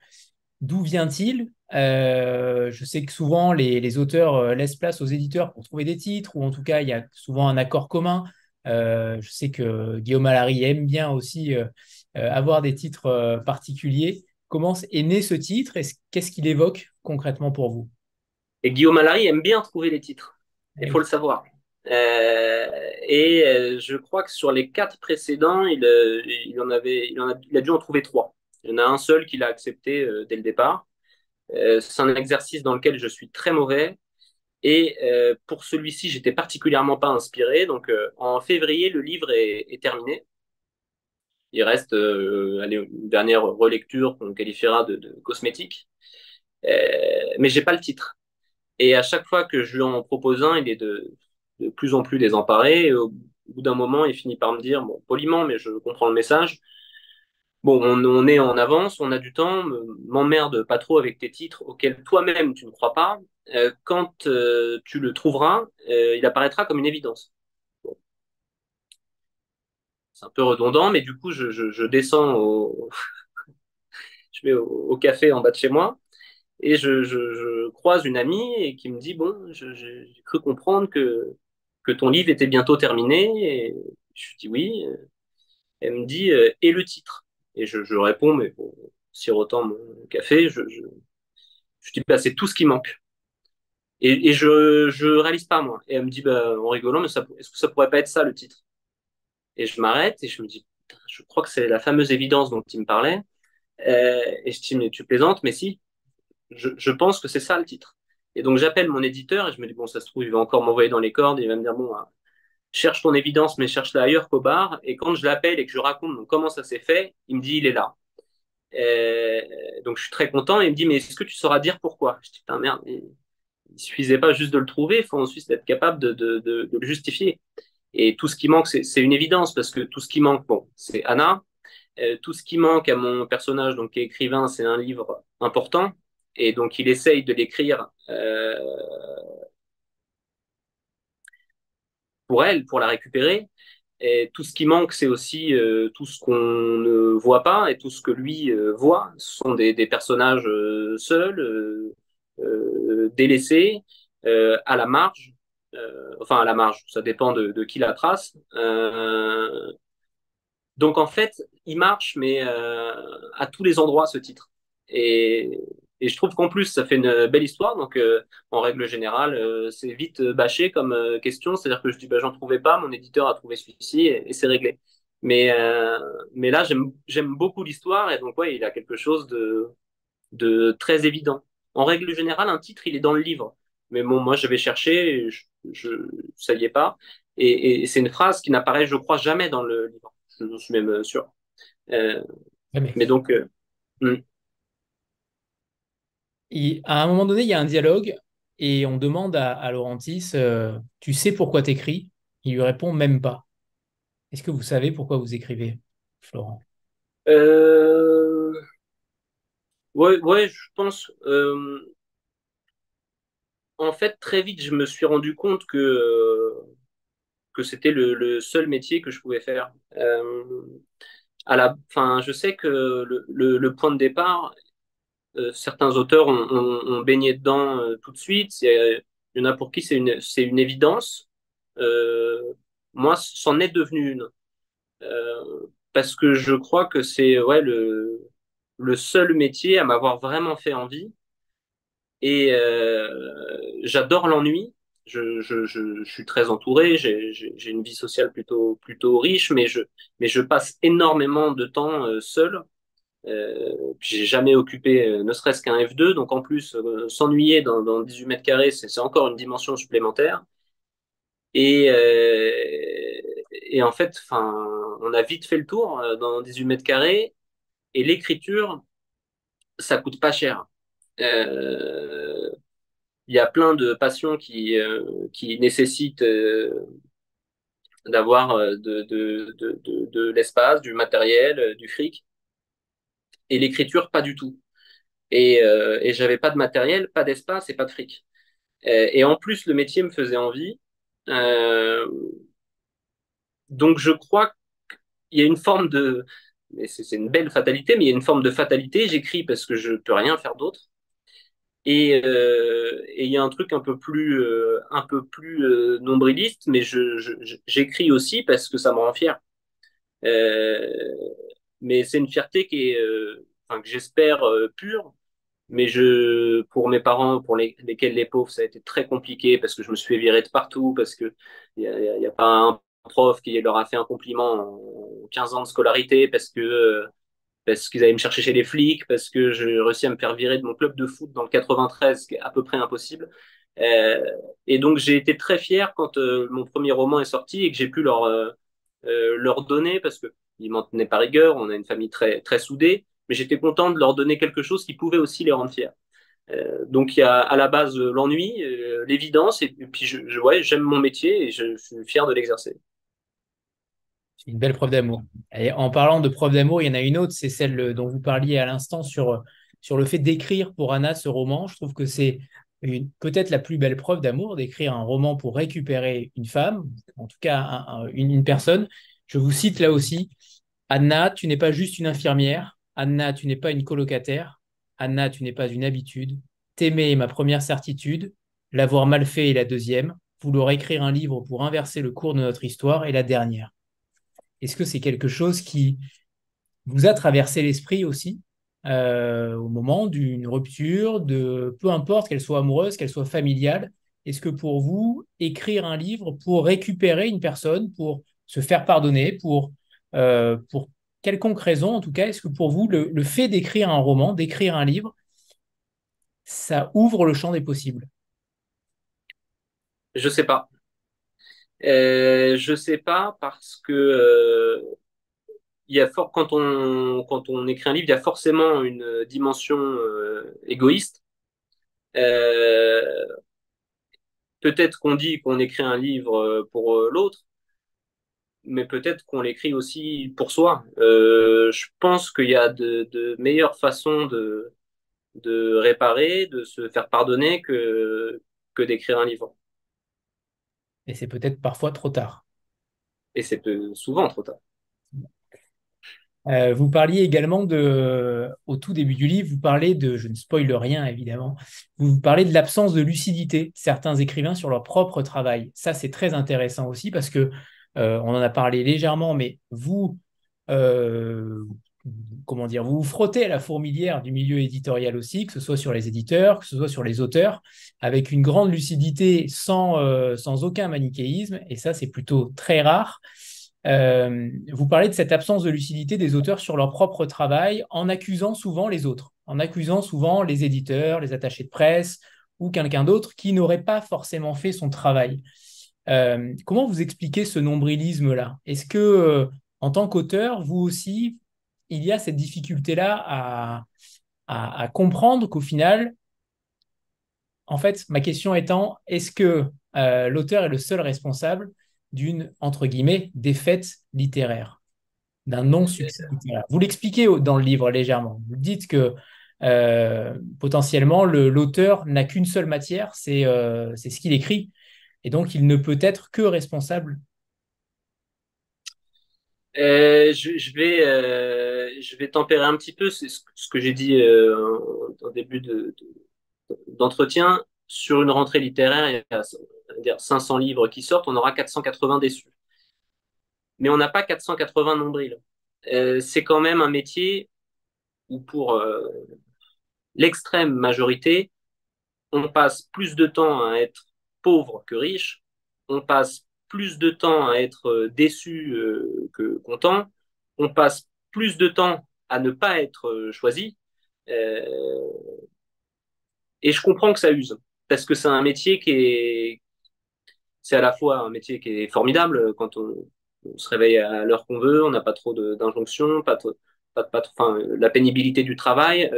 D'où vient-il? Je sais que souvent les auteurs laissent place aux éditeurs pour trouver des titres, ou en tout cas il y a souvent un accord commun. Je sais que Guillaume Allary aime bien aussi avoir des titres particuliers. Comment est né ce titre et qu'est-ce qu'il évoque concrètement pour vous? Et Guillaume Allary aime bien trouver les titres. Il Eh faut oui. le savoir. Je crois que sur les 4 précédents, il a dû en trouver 3. Il y en a un seul qu'il a accepté dès le départ. C'est un exercice dans lequel je suis très mauvais. Pour celui-ci, j'étais particulièrement pas inspiré. Donc, en février, le livre est terminé. Il reste allez, une dernière relecture qu'on qualifiera de cosmétique. Mais j'ai pas le titre. Et à chaque fois que je lui en propose un, il est de plus en plus désemparé. Et au bout d'un moment, il finit par me dire, bon, poliment, mais je comprends le message. Bon, on est en avance, on a du temps, m'emmerde pas trop avec tes titres auxquels toi-même tu ne crois pas. Quand tu le trouveras, il apparaîtra comme une évidence. Bon, c'est un peu redondant, mais du coup, je descends je vais au café en bas de chez moi et je croise une amie et qui me dit, bon, j'ai cru comprendre que ton livre était bientôt terminé. Et je lui dis oui. Elle me dit, et le titre? Et je réponds, mais bon, sirotant mon café, je dis, bah, c'est tout ce qui manque. Et je réalise pas, moi. Et elle me dit, bah, en rigolant, mais est-ce que ça pourrait pas être ça, le titre? Et je m'arrête et je me dis, putain, je crois que c'est la fameuse évidence dont il me parlait. Et je dis, mais tu plaisantes, mais si, je pense que c'est ça le titre. Et donc j'appelle mon éditeur et je me dis, bon, ça se trouve, il va encore m'envoyer dans les cordes, et il va me dire, bon, cherche ton évidence, mais cherche-la ailleurs qu'au bar. Et quand je l'appelle et que je raconte donc, comment ça s'est fait, il me dit, il est là. Euh, donc je suis très content et il me dit, mais est-ce que tu sauras dire pourquoi? Je dis, putain, merde, il suffisait pas juste de le trouver, il faut ensuite être capable de le justifier. Et tout ce qui manque, c'est une évidence, parce que tout ce qui manque, bon, c'est Anna. Tout ce qui manque à mon personnage, donc qui est écrivain, c'est un livre important. Et donc il essaye de l'écrire pour elle, pour la récupérer. Et tout ce qui manque, c'est aussi tout ce qu'on ne voit pas et tout ce que lui voit. Ce sont des personnages seuls, délaissés, à la marge. Enfin, à la marge, ça dépend de qui la trace. Donc, en fait, il marche, mais à tous les endroits, ce titre. Et, et je trouve qu'en plus, ça fait une belle histoire. Donc, en règle générale, c'est vite bâché comme question. C'est-à-dire que je dis, bah, j'en trouvais pas, mon éditeur a trouvé celui-ci et c'est réglé. Mais, euh, mais là, j'aime beaucoup l'histoire et donc, ouais, il a quelque chose de très évident. En règle générale, un titre, il est dans le livre. Mais bon, moi, je vais chercher, je, ça y est pas. Et c'est une phrase qui n'apparaît, je crois, jamais dans le livre. Je suis même sûr. Euh, Ouais, mais mais donc, hmm. à un moment donné, il y a un dialogue et on demande à Laurentis, tu sais pourquoi t'écris? Il lui répond même pas. Est-ce que vous savez pourquoi vous écrivez, Florent? Euh, ouais, ouais, je pense. En fait, très vite, je me suis rendu compte que c'était le seul métier que je pouvais faire. Enfin, je sais que le point de départ, certains auteurs ont baigné dedans tout de suite. Il y en a pour qui c'est une évidence. Euh, Moi, c'en est devenu une. Parce que je crois que c'est ouais, le seul métier à m'avoir vraiment fait envie. Et j'adore l'ennui. Je suis très entouré, j'ai une vie sociale plutôt riche, mais je passe énormément de temps seul. J'ai jamais occupé ne serait-ce qu'un F2, donc en plus, s'ennuyer dans 18 mètres carrés, c'est encore une dimension supplémentaire. Et, et en fait, enfin, on a vite fait le tour dans 18 mètres carrés, et l'écriture, ça coûte pas cher. Euh, Il y a plein de passions qui nécessitent d'avoir de l'espace, du matériel, du fric, et l'écriture, pas du tout. Et j'avais pas de matériel, pas d'espace et pas de fric. Et en plus, le métier me faisait envie. Euh, donc je crois qu'il y a une forme de... mais c'est une belle fatalité, mais il y a une forme de fatalité. J'écris parce que je peux rien faire d'autre. Et il y a un truc un peu plus nombriliste, mais j'écris aussi parce que ça me rend fier. Euh, mais c'est une fierté enfin, que j'espère pure. Mais pour mes parents, lesquels les pauvres, ça a été très compliqué parce que je me suis fait virer de partout, parce que il y a pas un prof qui leur a fait un compliment en 15 ans de scolarité, parce qu'ils allaient me chercher chez les flics, parce que j'ai réussi à me faire virer de mon club de foot dans le 93, ce qui est à peu près impossible. Euh, et donc j'ai été très fier quand mon premier roman est sorti et que j'ai pu leur donner, parce que ils m'en tenaient pas rigueur, on a une famille très, très soudée, mais j'étais content de leur donner quelque chose qui pouvait aussi les rendre fiers. Donc il y a à la base l'ennui, l'évidence, et puis ouais, j'aime mon métier et je suis fier de l'exercer. C'est une belle preuve d'amour. Et en parlant de preuve d'amour, il y en a une autre, c'est celle dont vous parliez à l'instant sur le fait d'écrire pour Anna ce roman. Je trouve que c'est peut-être la plus belle preuve d'amour, d'écrire un roman pour récupérer une femme, en tout cas une personne. Je vous cite là aussi, Anna, tu n'es pas juste une infirmière. Anna, tu n'es pas une colocataire. Anna, tu n'es pas une habitude. T'aimer est ma première certitude. L'avoir mal fait est la deuxième. Vouloir écrire un livre pour inverser le cours de notre histoire est la dernière. Est-ce que c'est quelque chose qui vous a traversé l'esprit aussi au moment d'une rupture, peu importe qu'elle soit amoureuse, qu'elle soit familiale? Est-ce que pour vous, écrire un livre pour récupérer une personne, pour se faire pardonner, pour quelconque raison en tout cas, est-ce que pour vous, le fait d'écrire un roman, d'écrire un livre, ça ouvre le champ des possibles? Je sais pas. Je sais pas parce que quand on écrit un livre, il y a forcément une dimension égoïste. Euh, Peut-être qu'on dit qu'on écrit un livre pour l'autre, mais peut-être qu'on l'écrit aussi pour soi. Je pense qu'il y a de meilleures façons de réparer, de se faire pardonner que d'écrire un livre. Et c'est peut-être parfois trop tard. Et c'est souvent trop tard. Vous parliez également au tout début du livre, vous parlez je ne spoile rien évidemment, vous parlez de l'absence de lucidité de certains écrivains sur leur propre travail. Ça, c'est très intéressant aussi parce que on en a parlé légèrement, mais euh, comment dire, vous vous frottez à la fourmilière du milieu éditorial aussi, que ce soit sur les éditeurs, que ce soit sur les auteurs, avec une grande lucidité sans aucun manichéisme, et ça, c'est plutôt très rare. Vous parlez de cette absence de lucidité des auteurs sur leur propre travail en accusant souvent les autres, en accusant souvent les éditeurs, les attachés de presse ou quelqu'un d'autre qui n'aurait pas forcément fait son travail. Comment vous expliquez ce nombrilisme-là? Est-ce que, en tant qu'auteur, vous aussi, il y a cette difficulté-là à comprendre qu'au final, en fait, ma question étant, est-ce que l'auteur est le seul responsable d'une, entre guillemets, défaite littéraire, d'un non-succès littéraire? Vous l'expliquez dans le livre légèrement. Vous dites que potentiellement, l'auteur n'a qu'une seule matière, c'est ce qu'il écrit, et donc il ne peut être que responsable. Je vais tempérer un petit peu ce que j'ai dit en début d'entretien. Sur une rentrée littéraire, il y a on va dire 500 livres qui sortent, on aura 480 déçus. Mais on n'a pas 480 nombrils. C'est quand même un métier où pour l'extrême majorité, on passe plus de temps à être pauvre que riche, on passe plus de temps à être déçu que content, on passe plus de temps à ne pas être choisi. Euh, et je comprends que ça use, parce que c'est à la fois un métier qui est formidable quand on se réveille à l'heure qu'on veut, on n'a pas trop d'injonctions, enfin, la pénibilité du travail.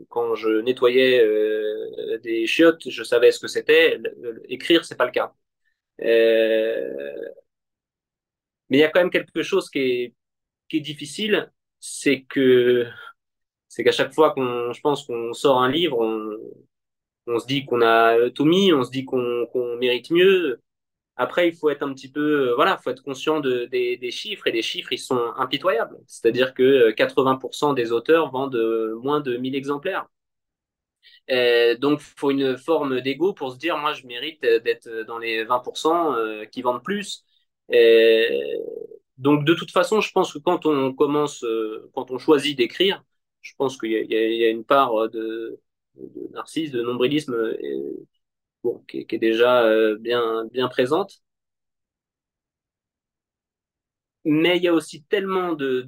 Quand je nettoyais des chiottes, je savais ce que c'était. Écrire, c'est pas le cas. Euh, mais il y a quand même quelque chose qui est difficile, c'est que c'est qu'à chaque fois je pense qu'on sort un livre, on se dit qu'on a tout mis, on se dit qu'on mérite mieux. Après, il faut être un petit peu, voilà, faut être conscient des chiffres, et les chiffres, ils sont impitoyables. C'est-à-dire que 80% des auteurs vendent moins de 1000 exemplaires. Donc, il faut une forme d'ego pour se dire, moi, je mérite d'être dans les 20% qui vendent plus. Et donc, de toute façon, je pense que quand on commence, quand on choisit d'écrire, je pense qu'il y a une part de narcisse, de nombrilisme, bon, qui est déjà bien présente. Mais il y a aussi tellement de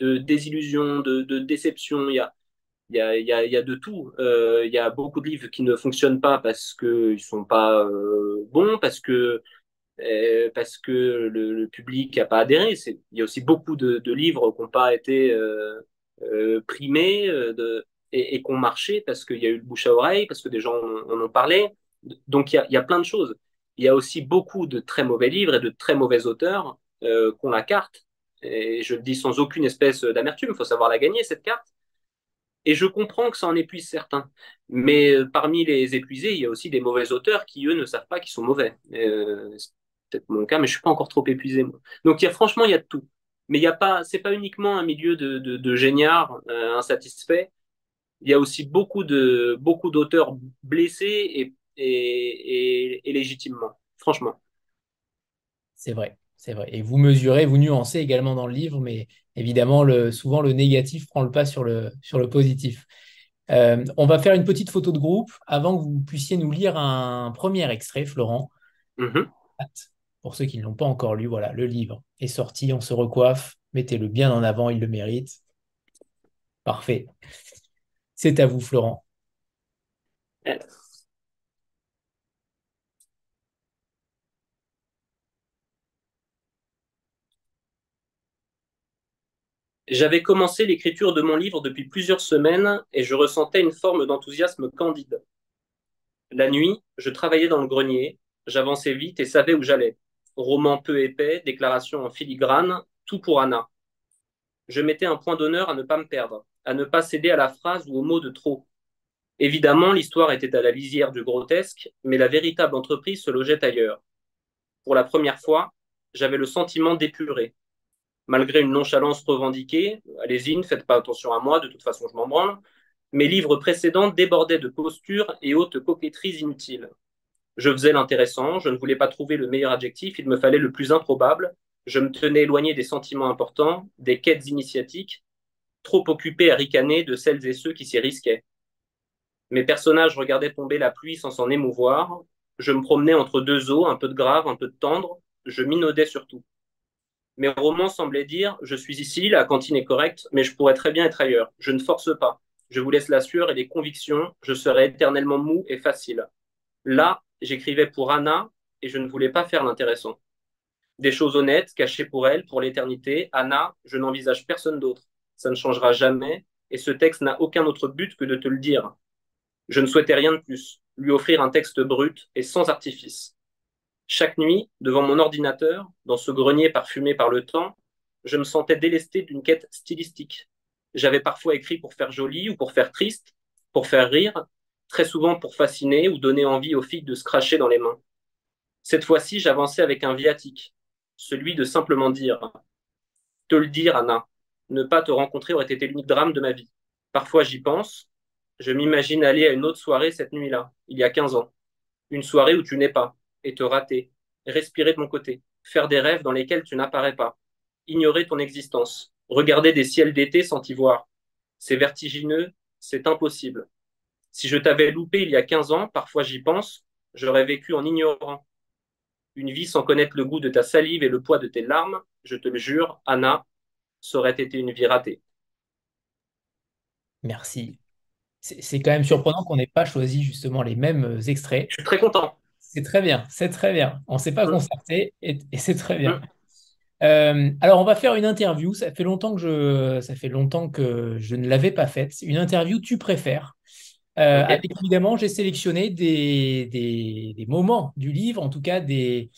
désillusions, de déceptions. Il y a de tout. Il y a beaucoup de livres qui ne fonctionnent pas parce qu'ils sont pas bons, parce que le public n'a pas adhéré. Il y a aussi beaucoup de livres qui n'ont pas été primés et qui ont marché parce qu'il y a eu le bouche à oreille, parce que des gens en ont parlé. Donc il y a plein de choses. Il y a aussi beaucoup de très mauvais livres et de très mauvais auteurs qui ont la carte. Et je le dis sans aucune espèce d'amertume, il faut savoir la gagner, cette carte. Et je comprends que ça en épuise certains. Mais parmi les épuisés, il y a aussi des mauvais auteurs qui, eux, ne savent pas qu'ils sont mauvais. C'est peut-être mon cas, mais je suis pas encore trop épuisé, moi. Donc, franchement, il y a de tout. Mais il y a pas, c'est pas uniquement un milieu de géniards insatisfaits. Il y a aussi beaucoup d'auteurs blessés et légitimement, franchement. C'est vrai, c'est vrai. Et vous mesurez, vous nuancez également dans le livre, mais évidemment, souvent le négatif prend le pas sur le positif. On va faire une petite photo de groupe avant que vous puissiez nous lire un premier extrait, Florent. Mhm. Hâte. Pour ceux qui ne l'ont pas encore lu, voilà, le livre est sorti, on se recoiffe, mettez-le bien en avant, il le mérite. Parfait. C'est à vous, Florent. J'avais commencé l'écriture de mon livre depuis plusieurs semaines et je ressentais une forme d'enthousiasme candide. La nuit, je travaillais dans le grenier, j'avançais vite et savais où j'allais. Roman peu épais, déclaration en filigrane, tout pour Anna. Je mettais un point d'honneur à ne pas me perdre, à ne pas céder à la phrase ou au mot de trop. Évidemment, l'histoire était à la lisière du grotesque, mais la véritable entreprise se logeait ailleurs. Pour la première fois, j'avais le sentiment d'épurer. Malgré une nonchalance revendiquée, allez-y, ne faites pas attention à moi, de toute façon je m'en branle, mes livres précédents débordaient de postures et hautes coquetteries inutiles. Je faisais l'intéressant, je ne voulais pas trouver le meilleur adjectif, il me fallait le plus improbable. Je me tenais éloigné des sentiments importants, des quêtes initiatiques, trop occupé à ricaner de celles et ceux qui s'y risquaient. Mes personnages regardaient tomber la pluie sans s'en émouvoir. Je me promenais entre deux eaux, un peu de grave, un peu de tendre. Je minaudais surtout. Mes romans semblaient dire: je suis ici, la cantine est correcte, mais je pourrais très bien être ailleurs. Je ne force pas. Je vous laisse la sueur et les convictions. Je serai éternellement mou et facile. Là, j'écrivais pour Anna et je ne voulais pas faire l'intéressant. Des choses honnêtes, cachées pour elle, pour l'éternité. Anna, je n'envisage personne d'autre. Ça ne changera jamais et ce texte n'a aucun autre but que de te le dire. Je ne souhaitais rien de plus, lui offrir un texte brut et sans artifice. Chaque nuit, devant mon ordinateur, dans ce grenier parfumé par le temps, je me sentais délesté d'une quête stylistique. J'avais parfois écrit pour faire joli ou pour faire triste, pour faire rire, très souvent pour fasciner ou donner envie aux filles de se cracher dans les mains. Cette fois-ci, j'avançais avec un viatique, celui de simplement dire: te le dire, Anna, ne pas te rencontrer aurait été l'unique drame de ma vie. Parfois, j'y pense. Je m'imagine aller à une autre soirée cette nuit-là, il y a 15 ans. Une soirée où tu n'es pas, et te rater, respirer de mon côté, faire des rêves dans lesquels tu n'apparais pas, ignorer ton existence, regarder des ciels d'été sans t'y voir. C'est vertigineux, c'est impossible. Si je t'avais loupé il y a 15 ans, parfois j'y pense, j'aurais vécu en ignorant. Une vie sans connaître le goût de ta salive et le poids de tes larmes, je te le jure, Anna, ça aurait été une vie ratée. Merci. C'est quand même surprenant qu'on n'ait pas choisi justement les mêmes extraits. Je suis très content. C'est très bien, c'est très bien. On ne s'est pas Hum, concerté et c'est très bien. hum. Alors, on va faire une interview. Ça fait longtemps que je ne l'avais pas faite. Une interview tu préfères. Ok. Avec évidemment, j'ai sélectionné des moments du livre, en tout cas des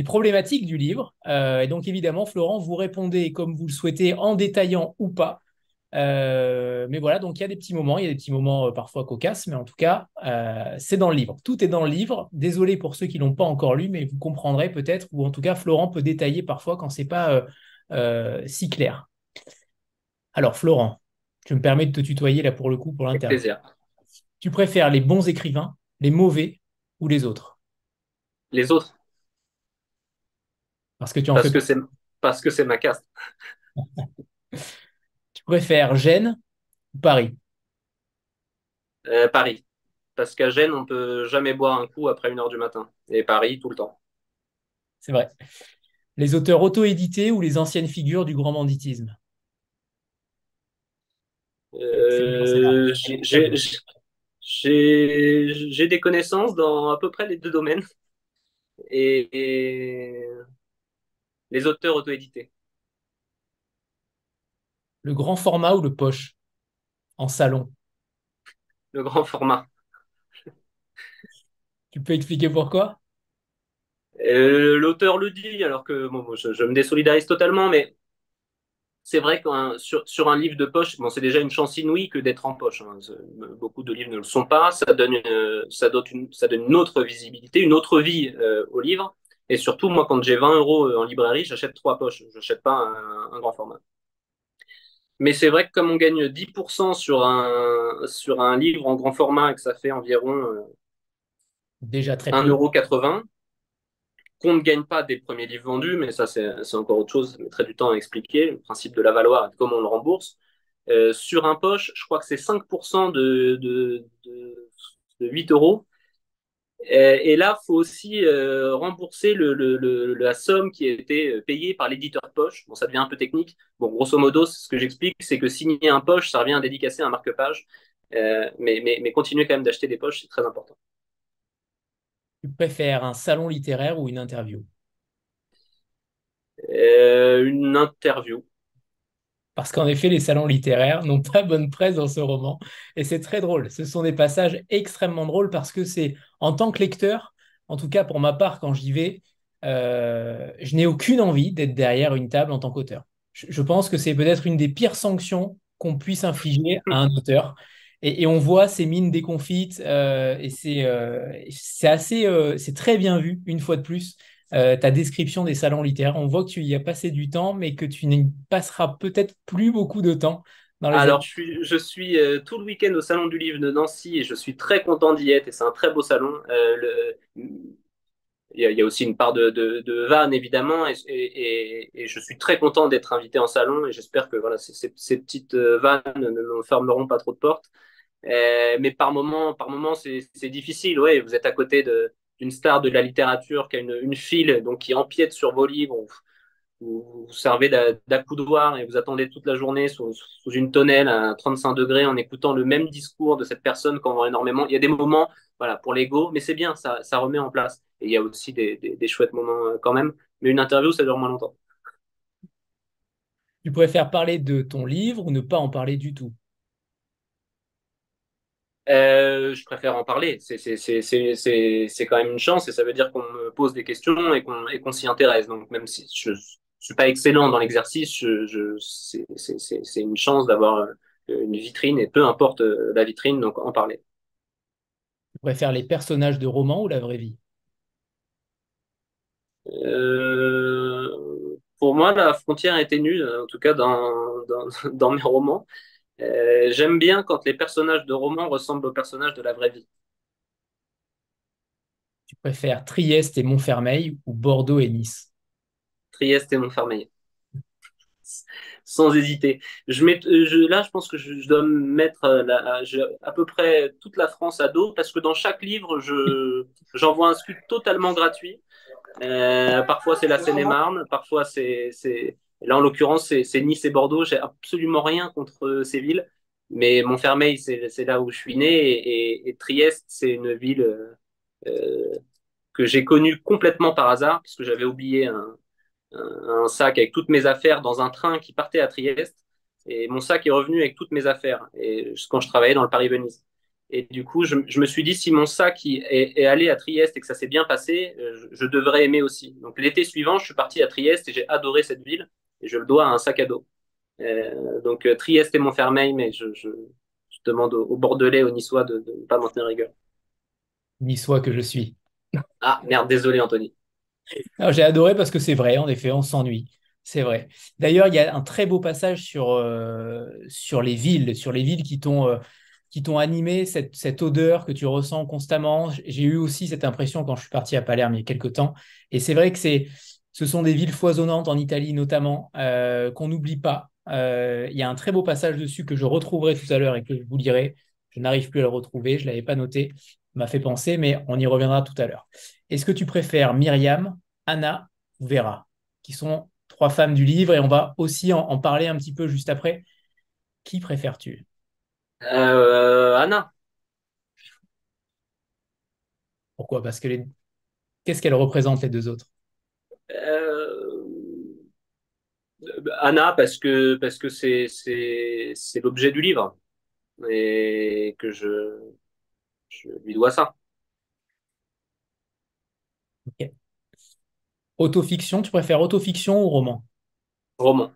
problématiques du livre. Et donc, évidemment, Florent, vous répondez comme vous le souhaitez, en détaillant ou pas. Mais voilà, donc il y a des petits moments parfois cocasses, mais en tout cas, c'est dans le livre. Tout est dans le livre. Désolé pour ceux qui l'ont pas encore lu, mais vous comprendrez peut-être, ou en tout cas, Florent peut détailler parfois quand c'est pas si clair. Alors, Florent, Je me permets de te tutoyer là pour le coup, pour Avec l'interview. plaisir. Tu préfères les bons écrivains, les mauvais ou les autres? Les autres, Parce que tu en fais parce pas. que c'est ma caste. Tu préfères Gênes ou Paris? Paris. Parce qu'à Gênes, on peut jamais boire un coup après 1 heure du matin. Et Paris, tout le temps. C'est vrai. Les auteurs auto-édités ou les anciennes figures du grand banditisme? C'est dur, celle-là. Euh, j'ai Très j'ai- dur. j'ai des connaissances dans à peu près les deux domaines. Et les auteurs auto-édités. Le grand format ou le poche en salon? Le grand format. Tu peux expliquer pourquoi? L'auteur le dit, alors que bon, je me désolidarise totalement, mais c'est vrai que sur un livre de poche, bon, c'est déjà une chance inouïe que d'être en poche, hein. Beaucoup de livres ne le sont pas. Ça donne une autre visibilité, une autre vie au livre. Et surtout, moi, quand j'ai 20 euros en librairie, j'achète 3 poches. Je n'achète pas un grand format. Mais c'est vrai que comme on gagne 10% sur un livre en grand format et que ça fait environ Déjà très 1,80 peu. euro, qu'on ne gagne pas des premiers livres vendus, mais ça, c'est encore autre chose, ça mettrait du temps à expliquer, le principe de la valeur et de comment on le rembourse. Sur un poche, je crois que c'est 5% de 8 euros. Et là, il faut aussi rembourser la somme qui a été payée par l'éditeur de poche. Bon, ça devient un peu technique. Bon, grosso modo, ce que j'explique, c'est que signer un poche, ça revient à dédicacer un marque-page. Mais continuer quand même d'acheter des poches, c'est très important. Tu préfères un salon littéraire ou une interview? Une interview. Parce qu'en effet, les salons littéraires n'ont pas bonne presse dans ce roman. Et c'est très drôle. Ce sont des passages extrêmement drôles parce que c'est, en tant que lecteur, en tout cas pour ma part, quand j'y vais, je n'ai aucune envie d'être derrière une table en tant qu'auteur. Je pense que c'est peut-être une des pires sanctions qu'on puisse infliger à un auteur. Et on voit ces mines déconfites et c'est assez, c'est très bien vu, une fois de plus ta description des salons littéraires. On voit que tu y as passé du temps, mais que tu n'y passeras peut-être plus beaucoup de temps dans les années. Alors, je suis tout le week-end au Salon du Livre de Nancy et je suis très content d'y être et c'est un très beau salon. Il y a aussi une part de vanne, évidemment, et je suis très content d'être invité en salon et j'espère que voilà, ces petites vannes ne me fermeront pas trop de portes. Mais par moment c'est difficile. Ouais, vous êtes à côté d'une star de la littérature qui a une file donc qui empiète sur vos livres. Vous servez d'accoudoir et vous attendez toute la journée sous une tonnelle à 35 degrés en écoutant le même discours de cette personne qu'on vend énormément. Il y a des moments, voilà, pour l'ego, mais c'est bien, ça remet en place. Et il y a aussi des chouettes moments quand même. Mais une interview, ça dure moins longtemps. Tu préfères parler de ton livre ou ne pas en parler du tout? Je préfère en parler. C'est quand même une chance et ça veut dire qu'on me pose des questions et qu'on s'y intéresse. Donc même si je suis pas excellent dans l'exercice, c'est une chance d'avoir une vitrine et peu importe la vitrine, donc en parler. Tu préfères les personnages de romans ou la vraie vie? Pour moi, la frontière est ténue, en tout cas dans mes romans. J'aime bien quand les personnages de romans ressemblent aux personnages de la vraie vie. Tu préfères Trieste et Montfermeil ou Bordeaux et Nice? Trieste et Montfermeil. Sans hésiter. Là, je pense que je dois me mettre à peu près toute la France à dos parce que dans chaque livre, j'envoie un scud totalement gratuit. Parfois, c'est la Seine-et-Marne, parfois, là, en l'occurrence, c'est Nice et Bordeaux. J'ai absolument rien contre ces villes, mais Montfermeil, c'est là où je suis né et Trieste, c'est une ville euh, que j'ai connue complètement par hasard parce que j'avais oublié un sac avec toutes mes affaires dans un train qui partait à Trieste. Et mon sac est revenu avec toutes mes affaires quand je travaillais dans le Paris-Venise. Et du coup, je me suis dit, si mon sac est allé à Trieste et que ça s'est bien passé, je devrais aimer aussi. Donc l'été suivant, je suis parti à Trieste et j'ai adoré cette ville. Et je le dois à un sac à dos. Donc Trieste et Montfermeil, mais je demande aux Bordelais, aux Niçois de ne pas m'en tenir rigueur. Niçois que je suis. Ah, merde, désolé Anthony. Alors, j'ai adoré parce que c'est vrai, en effet, on s'ennuie. C'est vrai. D'ailleurs, il y a un très beau passage sur les villes qui t'ont animé, cette odeur que tu ressens constamment. J'ai eu aussi cette impression quand je suis parti à Palerme il y a quelques temps. Et c'est vrai que ce sont des villes foisonnantes en Italie notamment, qu'on n'oublie pas. Il y a un très beau passage dessus que je retrouverai tout à l'heure et que je vous lirai. Je n'arrive plus à le retrouver, je ne l'avais pas noté, ça m'a fait penser, mais on y reviendra tout à l'heure. Est-ce que tu préfères Myriam, Anna ou Vera, qui sont trois femmes du livre, et on va aussi en parler un petit peu juste après. Qui préfères-tu? Anna. Pourquoi? Parce que qu'est-ce qu'elles représentent les deux autres? Euh, Anna, parce que c'est l'objet du livre et que je lui dois ça. Ok. Autofiction, tu préfères autofiction ou roman? Roman.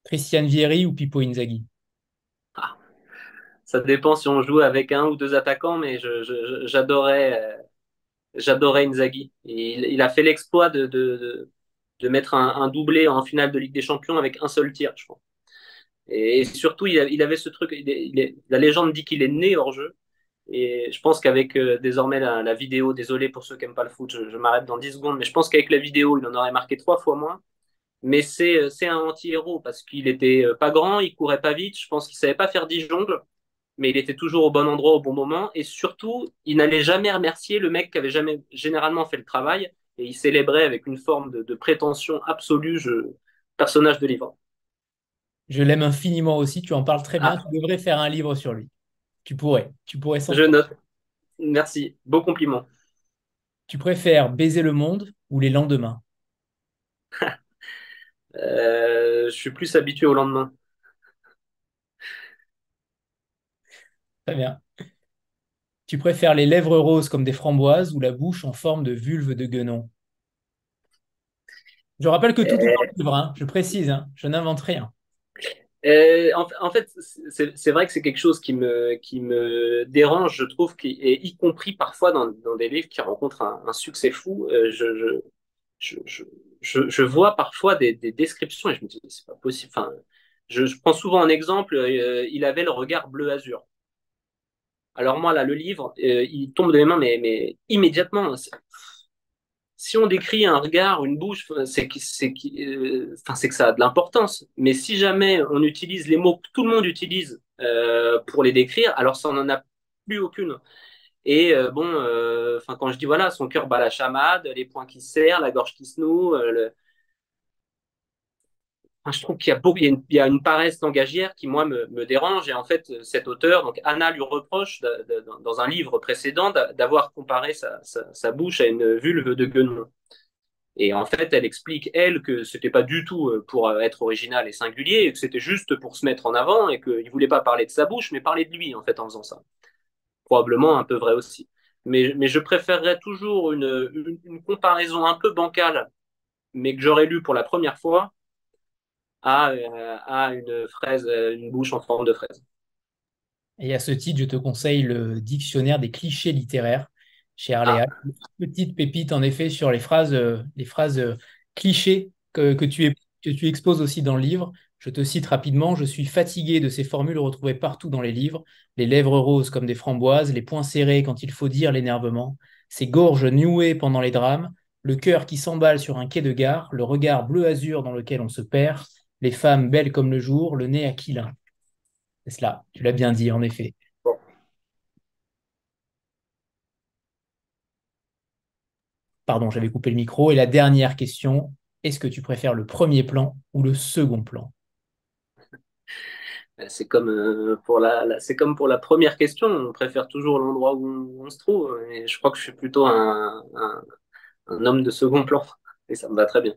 Christiane Vieri ou Pippo Inzaghi? Ah, ça dépend si on joue avec un ou deux attaquants, mais j'adorais Inzaghi. Il a fait l'exploit de mettre un doublé en finale de Ligue des Champions avec un seul tir, je crois. Et surtout, il avait ce truc. La légende dit qu'il est né hors jeu. Et je pense qu'avec désormais la vidéo, désolé pour ceux qui n'aiment pas le foot, je m'arrête dans 10 secondes, mais je pense qu'avec la vidéo, il en aurait marqué 3 fois moins. Mais c'est un anti-héros parce qu'il était pas grand, il courait pas vite, je pense qu'il savait pas faire 10 jongles, mais il était toujours au bon endroit au bon moment. Et surtout, il n'allait jamais remercier le mec qui avait jamais généralement fait le travail. Et il célébrait avec une forme de prétention absolue, personnage de livre. Je l'aime infiniment aussi, tu en parles très bien, tu Ah, devrais faire un livre sur lui. Tu pourrais sans je doute. note. Merci. Beau compliment. Tu préfères baiser le monde ou les lendemains? Je suis plus habitué au lendemain. Très bien. Tu préfères les lèvres roses comme des framboises ou la bouche en forme de vulve de guenon? Je rappelle que tout est dans le livre, hein, je précise, hein, je n'invente rien. En fait, c'est vrai que c'est quelque chose qui me dérange, je trouve, et y compris parfois dans des livres qui rencontrent un succès fou. Je, je, je vois parfois des descriptions et je me dis, c'est pas possible. Enfin, je prends souvent un exemple, il avait le regard bleu azur. Alors moi, là, le livre, il tombe de mes mains, mais immédiatement. Si on décrit un regard, une bouche, c'est que ça a de l'importance. Mais si jamais on utilise les mots que tout le monde utilise pour les décrire, alors ça n'en a plus aucune. Et bon, enfin quand je dis voilà, son cœur bat la chamade, les poings qui se serrent, la gorge qui se noue, enfin, je trouve qu'il y a beaucoup, il y a une paresse langagière qui moi me dérange. Et en fait, cet auteur, donc Anna lui reproche dans un livre précédent d'avoir comparé sa bouche à une vulve de guenon. Et en fait, elle explique, elle, que c'était pas du tout pour être original et singulier, et que c'était juste pour se mettre en avant, et qu'il voulait pas parler de sa bouche, mais parler de lui, en fait, en faisant ça. Probablement un peu vrai aussi. Mais je préférerais toujours une comparaison un peu bancale, mais que j'aurais lu pour la première fois, à une fraise, une bouche en forme de fraise. Et à ce titre, je te conseille le dictionnaire des clichés littéraires chez Arléa. Ah, Petite pépite, en effet, sur les phrases clichés que tu exposes aussi dans le livre. Je te cite rapidement. Je suis fatigué de ces formules retrouvées partout dans les livres. Les lèvres roses comme des framboises, les poings serrés quand il faut dire l'énervement, ces gorges nouées pendant les drames, le cœur qui s'emballe sur un quai de gare, le regard bleu-azur dans lequel on se perd, les femmes belles comme le jour, le nez aquilin. C'est cela, tu l'as bien dit, en effet. bon. Pardon, j'avais coupé le micro. Et la dernière question, est-ce que tu préfères le premier plan ou le second plan? C'est comme, c'est comme pour la première question, on préfère toujours l'endroit où on se trouve, et je crois que je suis plutôt un homme de second plan, et ça me va très bien.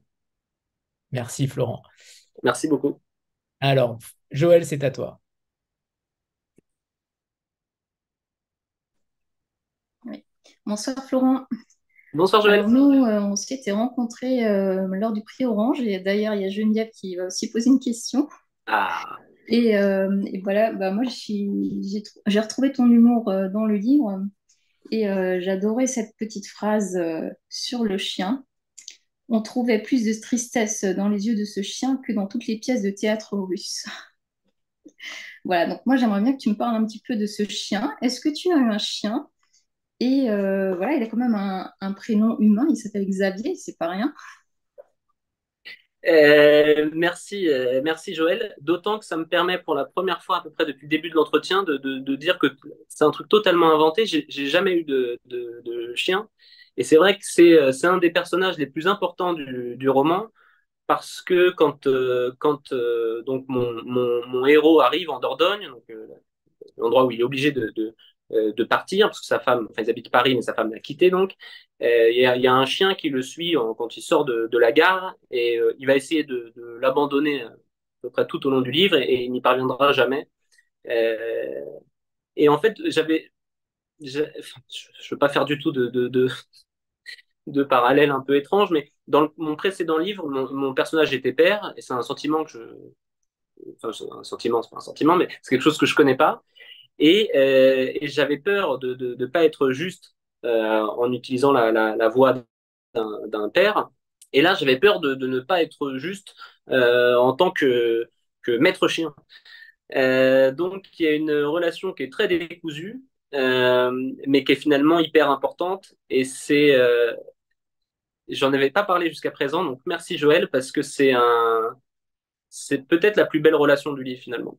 Merci Florent. Merci beaucoup. Alors, Joël, c'est à toi. Oui. Bonsoir Florent. Bonsoir Alors Joël. nous, on s'était rencontrés lors du prix Orange et d'ailleurs il y a Geneviève qui va aussi poser une question. Ah, Et voilà, bah moi j'ai retrouvé ton humour dans le livre et j'adorais cette petite phrase sur le chien. On trouvait plus de tristesse dans les yeux de ce chien que dans toutes les pièces de théâtre russes. Voilà, donc moi j'aimerais bien que tu me parles un petit peu de ce chien. Est-ce que tu as eu un chien? Et voilà, il a quand même un prénom humain, il s'appelle Xavier, c'est pas rien. Merci Joël. D'autant que ça me permet pour la première fois à peu près depuis le début de l'entretien de dire que c'est un truc totalement inventé. J'ai jamais eu de chien. Et c'est vrai que c'est un des personnages les plus importants du roman parce que quand donc mon héros arrive en Dordogne, donc, l'endroit où il est obligé de partir, parce que sa femme, enfin, ils habitent Paris, mais sa femme l'a quitté, donc. Il y a un chien qui le suit quand il sort de la gare, et il va essayer de l'abandonner à peu près tout au long du livre, et il n'y parviendra jamais. Euh, et en fait, enfin, je veux pas faire du tout de parallèle un peu étrange, mais dans mon précédent livre, mon personnage était père, et c'est un sentiment que enfin, c'est un sentiment, c'est pas un sentiment, mais c'est quelque chose que je connais pas. Et j'avais peur de pas être juste en utilisant la voix d'un père. Et là, j'avais peur de ne pas être juste en tant que maître chien. Donc, il y a une relation qui est très décousue, mais qui est finalement hyper importante. Et j'en avais pas parlé jusqu'à présent. Donc, merci Joël, parce que c'est peut-être la plus belle relation du livre finalement.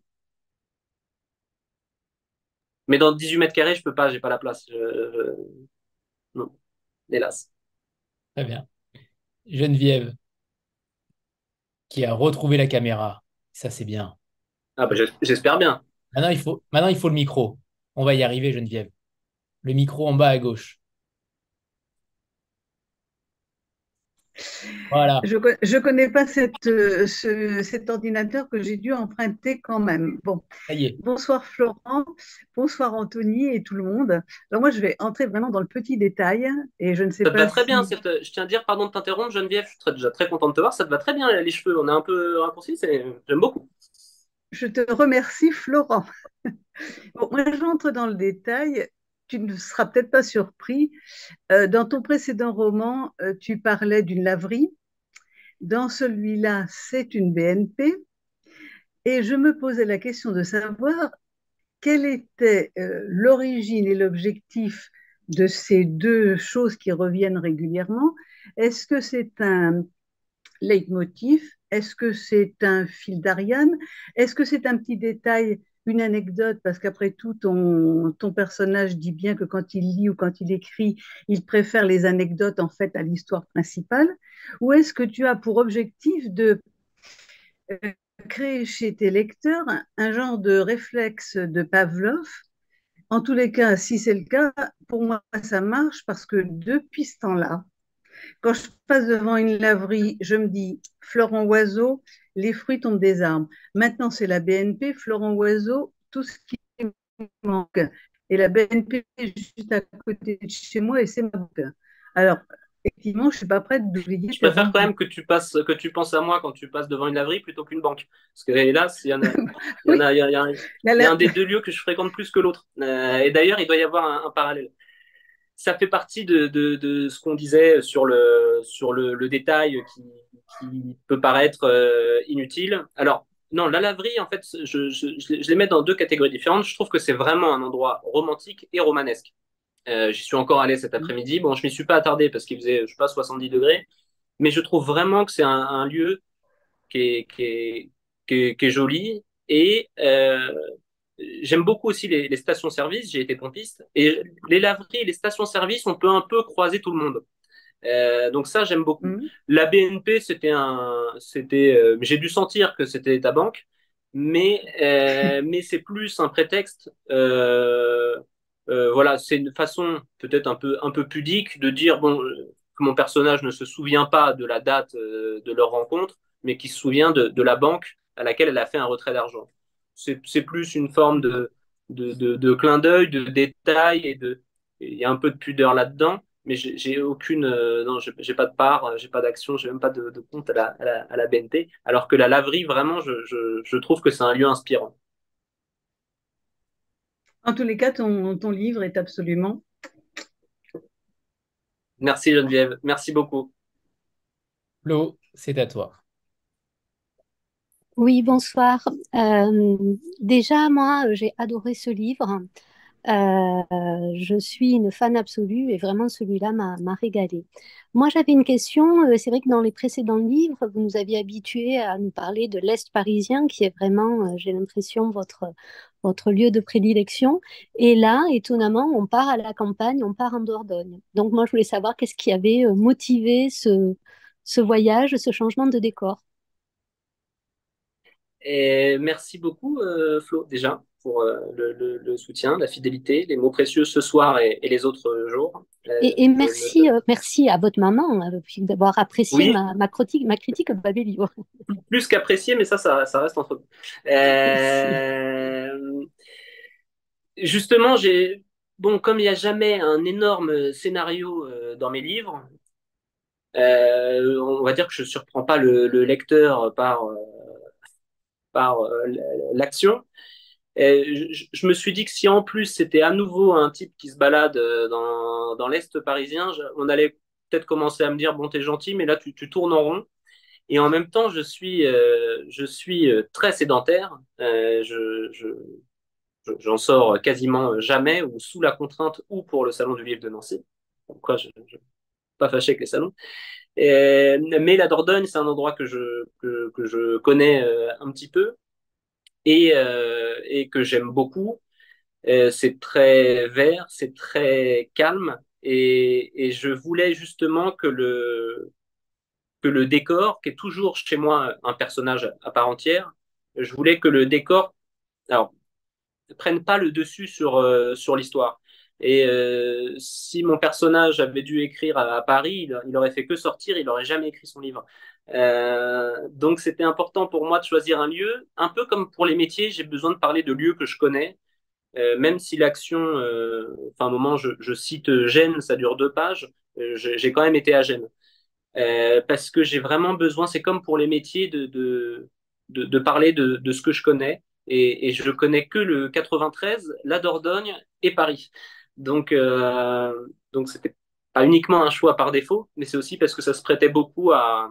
Mais dans 18 mètres carrés, je peux pas, j'ai pas la place. Non, hélas. Très bien. Geneviève, qui a retrouvé la caméra. Ça, c'est bien. Ah bah, j'espère bien. Maintenant, il faut le micro. On va y arriver, Geneviève. Le micro en bas à gauche. Voilà, Je connais pas cet ordinateur que j'ai dû emprunter quand même. Bon, ça y est. bonsoir Florent, bonsoir Anthony et tout le monde. Alors moi, je vais entrer vraiment dans le petit détail et je ne sais Ça te va pas très bien. si Je tiens à dire, pardon de t'interrompre, Geneviève, je suis déjà très content de te voir. Ça te va très bien les cheveux. On est un peu raccourcis, j'aime beaucoup. je te remercie Florent. Bon, moi, j'entre dans le détail. Tu ne seras peut-être pas surpris. Dans ton précédent roman, tu parlais d'une laverie. Dans celui-là, c'est une BNP. Et je me posais la question de savoir quelle était l'origine et l'objectif de ces deux choses qui reviennent régulièrement? Est-ce que c'est un leitmotiv? Est-ce que c'est un fil d'Ariane? Est-ce que c'est un petit détail, une anecdote? Parce qu'après tout, ton personnage dit bien que quand il lit ou quand il écrit, il préfère les anecdotes en fait à l'histoire principale. Ou est-ce que tu as pour objectif de euh, créer chez tes lecteurs un genre de réflexe de Pavlov? En tous les cas, si c'est le cas, pour moi, ça marche parce que depuis ce temps-là, quand je passe devant une laverie, je me dis Florent Oiseau, les fruits tombent des arbres. Maintenant, c'est la BNP, Florent Oiseau, tout ce qui manque. Et la BNP est juste à côté de chez moi et c'est ma banque. Alors, effectivement, je ne suis pas prête d'oublier Je tes préfère quand rendez-vous. même que tu penses à moi quand tu passes devant une laverie plutôt qu'une banque. Parce que hélas, il y en Oui, a, la, il y a la, un des deux lieux que je fréquente plus que l'autre. Et d'ailleurs, il doit y avoir un parallèle. Ça fait partie de ce qu'on disait sur le détail qui peut paraître inutile. Alors, non, la laverie, en fait, je les mets dans deux catégories différentes. Je trouve que c'est vraiment un endroit romantique et romanesque. J'y suis encore allé cet après-midi. Bon, je m'y suis pas attardé parce qu'il faisait, je sais pas, 70 degrés. Mais je trouve vraiment que c'est un lieu qui est joli. Et j'aime beaucoup aussi les stations-service. J'ai été pompiste. Et les laveries et les stations-service, on peut un peu croiser tout le monde. Donc ça, j'aime beaucoup. Hmm. La BNP, j'ai dû sentir que c'était ta banque, mais c'est plus un prétexte. Voilà, c'est une façon peut-être un peu pudique de dire bon que mon personnage ne se souvient pas de la date de leur rencontre, mais qui se souvient de la banque à laquelle elle a fait un retrait d'argent. C'est plus une forme de clin d'œil, de détail il y a un peu de pudeur là-dedans, mais j'ai aucune, non, j'ai pas de part, j'ai pas d'action, j'ai même pas de compte à la BNP. Alors que la laverie, vraiment, je trouve que c'est un lieu inspirant. En tous les cas, ton livre est absolument Merci Geneviève, merci beaucoup. Flo, c'est à toi. Oui, bonsoir. Déjà, moi, j'ai adoré ce livre. Je suis une fan absolue et vraiment celui-là m'a régalé. Moi, j'avais une question. C'est vrai que dans les précédents livres, vous nous aviez habitués à nous parler de l'Est parisien, qui est vraiment, j'ai l'impression, votre lieu de prédilection. Et là, étonnamment, on part à la campagne, on part en Dordogne. Donc, moi, je voulais savoir qu'est-ce qui avait motivé ce voyage, ce changement de décor. Et merci beaucoup, Flo, déjà, pour le soutien, la fidélité, les mots précieux ce soir et les autres jours. Et Je merci, ne- merci à votre maman d'avoir apprécié Oui, ma critique de Babel livre. plus qu'apprécié, mais ça reste entre nous. Merci. Justement, comme il n'y a jamais un énorme scénario dans mes livres, on va dire que je surprends pas le lecteur par l'action. Je me suis dit que si en plus c'était à nouveau un type qui se balade dans l'Est parisien, on allait peut-être commencer à me dire, bon, t'es gentil, mais là, tu tournes en rond. Et en même temps, je suis très sédentaire. J'en sors quasiment jamais, ou sous la contrainte, ou pour le Salon du Livre de Nancy. Donc, quoi, je ne suis pas fâché avec les salons. Mais la Dordogne, c'est un endroit que je connais un petit peu et que j'aime beaucoup. C'est très vert, c'est très calme. Et je voulais justement que le décor, qui est toujours chez moi un personnage à part entière, je voulais que le décor, alors, ne prenne pas le dessus sur l'histoire. Et si mon personnage avait dû écrire à Paris, il aurait fait que sortir, il n'aurait jamais écrit son livre. Donc c'était important pour moi de choisir un lieu, un peu comme pour les métiers, j'ai besoin de parler de lieux que je connais, même si l'action, enfin, à un moment, je cite Gênes, ça dure 2 pages, j'ai quand même été à Gênes. Parce que j'ai vraiment besoin, c'est comme pour les métiers, de parler de ce que je connais. Et je connais que le 93, la Dordogne et Paris. Donc c'était pas uniquement un choix par défaut, mais c'est aussi parce que ça se prêtait beaucoup à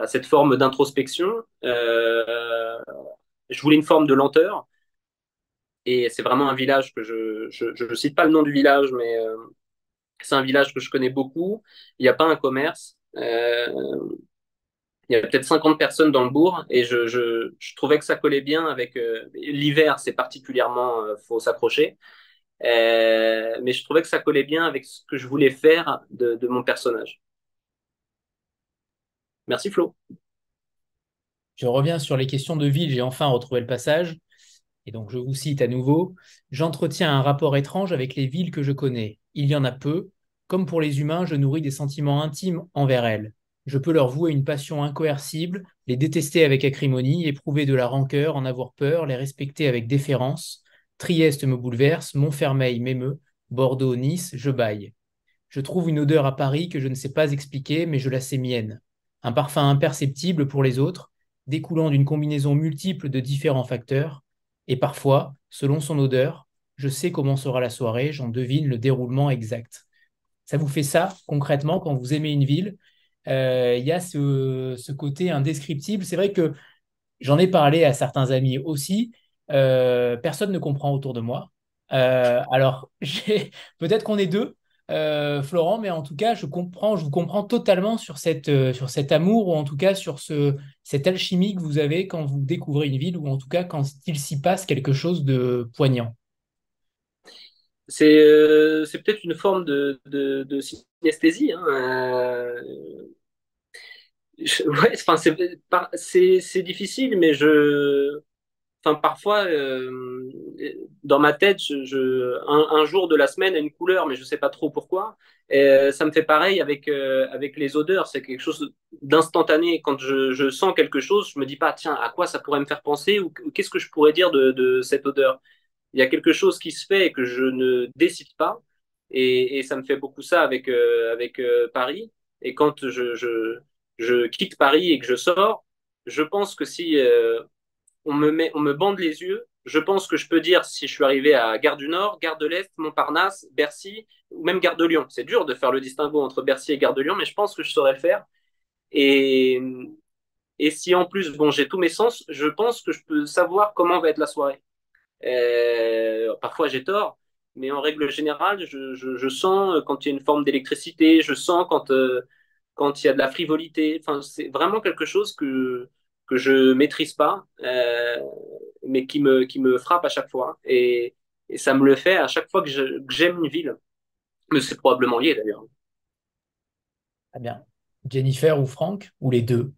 cette forme d'introspection. Je voulais une forme de lenteur. Et c'est vraiment un village que je cite pas le nom du village, mais c'est un village que je connais beaucoup. Il n'y a pas un commerce. Il y a peut-être 50 personnes dans le bourg et je trouvais que ça collait bien avec l'hiver, c'est particulièrement, faut s'accrocher. Mais je trouvais que ça collait bien avec ce que je voulais faire de mon personnage. Merci Flo. Je reviens sur les questions de ville, j'ai enfin retrouvé le passage. Et donc, je vous cite à nouveau. J'entretiens un rapport étrange avec les villes que je connais. Il y en a peu. Comme pour les humains, je nourris des sentiments intimes envers elles. Je peux leur vouer une passion incoercible, les détester avec acrimonie, éprouver de la rancœur, en avoir peur, les respecter avec déférence. Trieste me bouleverse, Montfermeil m'émeut, Bordeaux, Nice, je bâille. Je trouve une odeur à Paris que je ne sais pas expliquer, mais je la sais mienne. Un parfum imperceptible pour les autres, découlant d'une combinaison multiple de différents facteurs. Et parfois, selon son odeur, je sais comment sera la soirée, j'en devine le déroulement exact. Ça vous fait ça, concrètement, quand vous aimez une ville? Il y a ce côté indescriptible. C'est vrai que j'en ai parlé à certains amis aussi. Personne ne comprend autour de moi. Alors, peut-être qu'on est deux, Florent, mais en tout cas, je vous comprends totalement sur cet amour, ou en tout cas sur cette alchimie que vous avez quand vous découvrez une ville, ou en tout cas quand il s'y passe quelque chose de poignant. C'est peut-être une forme de synesthésie, hein. Ouais, enfin, c'est difficile, mais enfin, parfois, dans ma tête, un jour de la semaine a une couleur, mais je sais pas trop pourquoi. Et ça me fait pareil avec les odeurs. C'est quelque chose d'instantané. Quand je sens quelque chose, je me dis pas, tiens, à quoi ça pourrait me faire penser, ou qu'est-ce que je pourrais dire de cette odeur. Il y a quelque chose qui se fait et que je ne décide pas. Et ça me fait beaucoup ça avec Paris. Et quand je quitte Paris et que je sors, je pense que si on me bande les yeux, je pense que je peux dire si je suis arrivé à Gare du Nord, Gare de l'Est, Montparnasse, Bercy, ou même Gare de Lyon. C'est dur de faire le distinguo entre Bercy et Gare de Lyon, mais je pense que je saurais le faire. Et, et si en plus, bon, j'ai tous mes sens, je pense que je peux savoir comment va être la soirée. Parfois j'ai tort, mais en règle générale, je sens quand il y a une forme d'électricité, je sens quand il y a de la frivolité. Enfin, c'est vraiment quelque chose que je maîtrise pas, mais qui me frappe à chaque fois. Et ça me le fait à chaque fois que j'aime une ville. Mais c'est probablement lié d'ailleurs. Très bien. Jennifer ou Franck, ou les deux,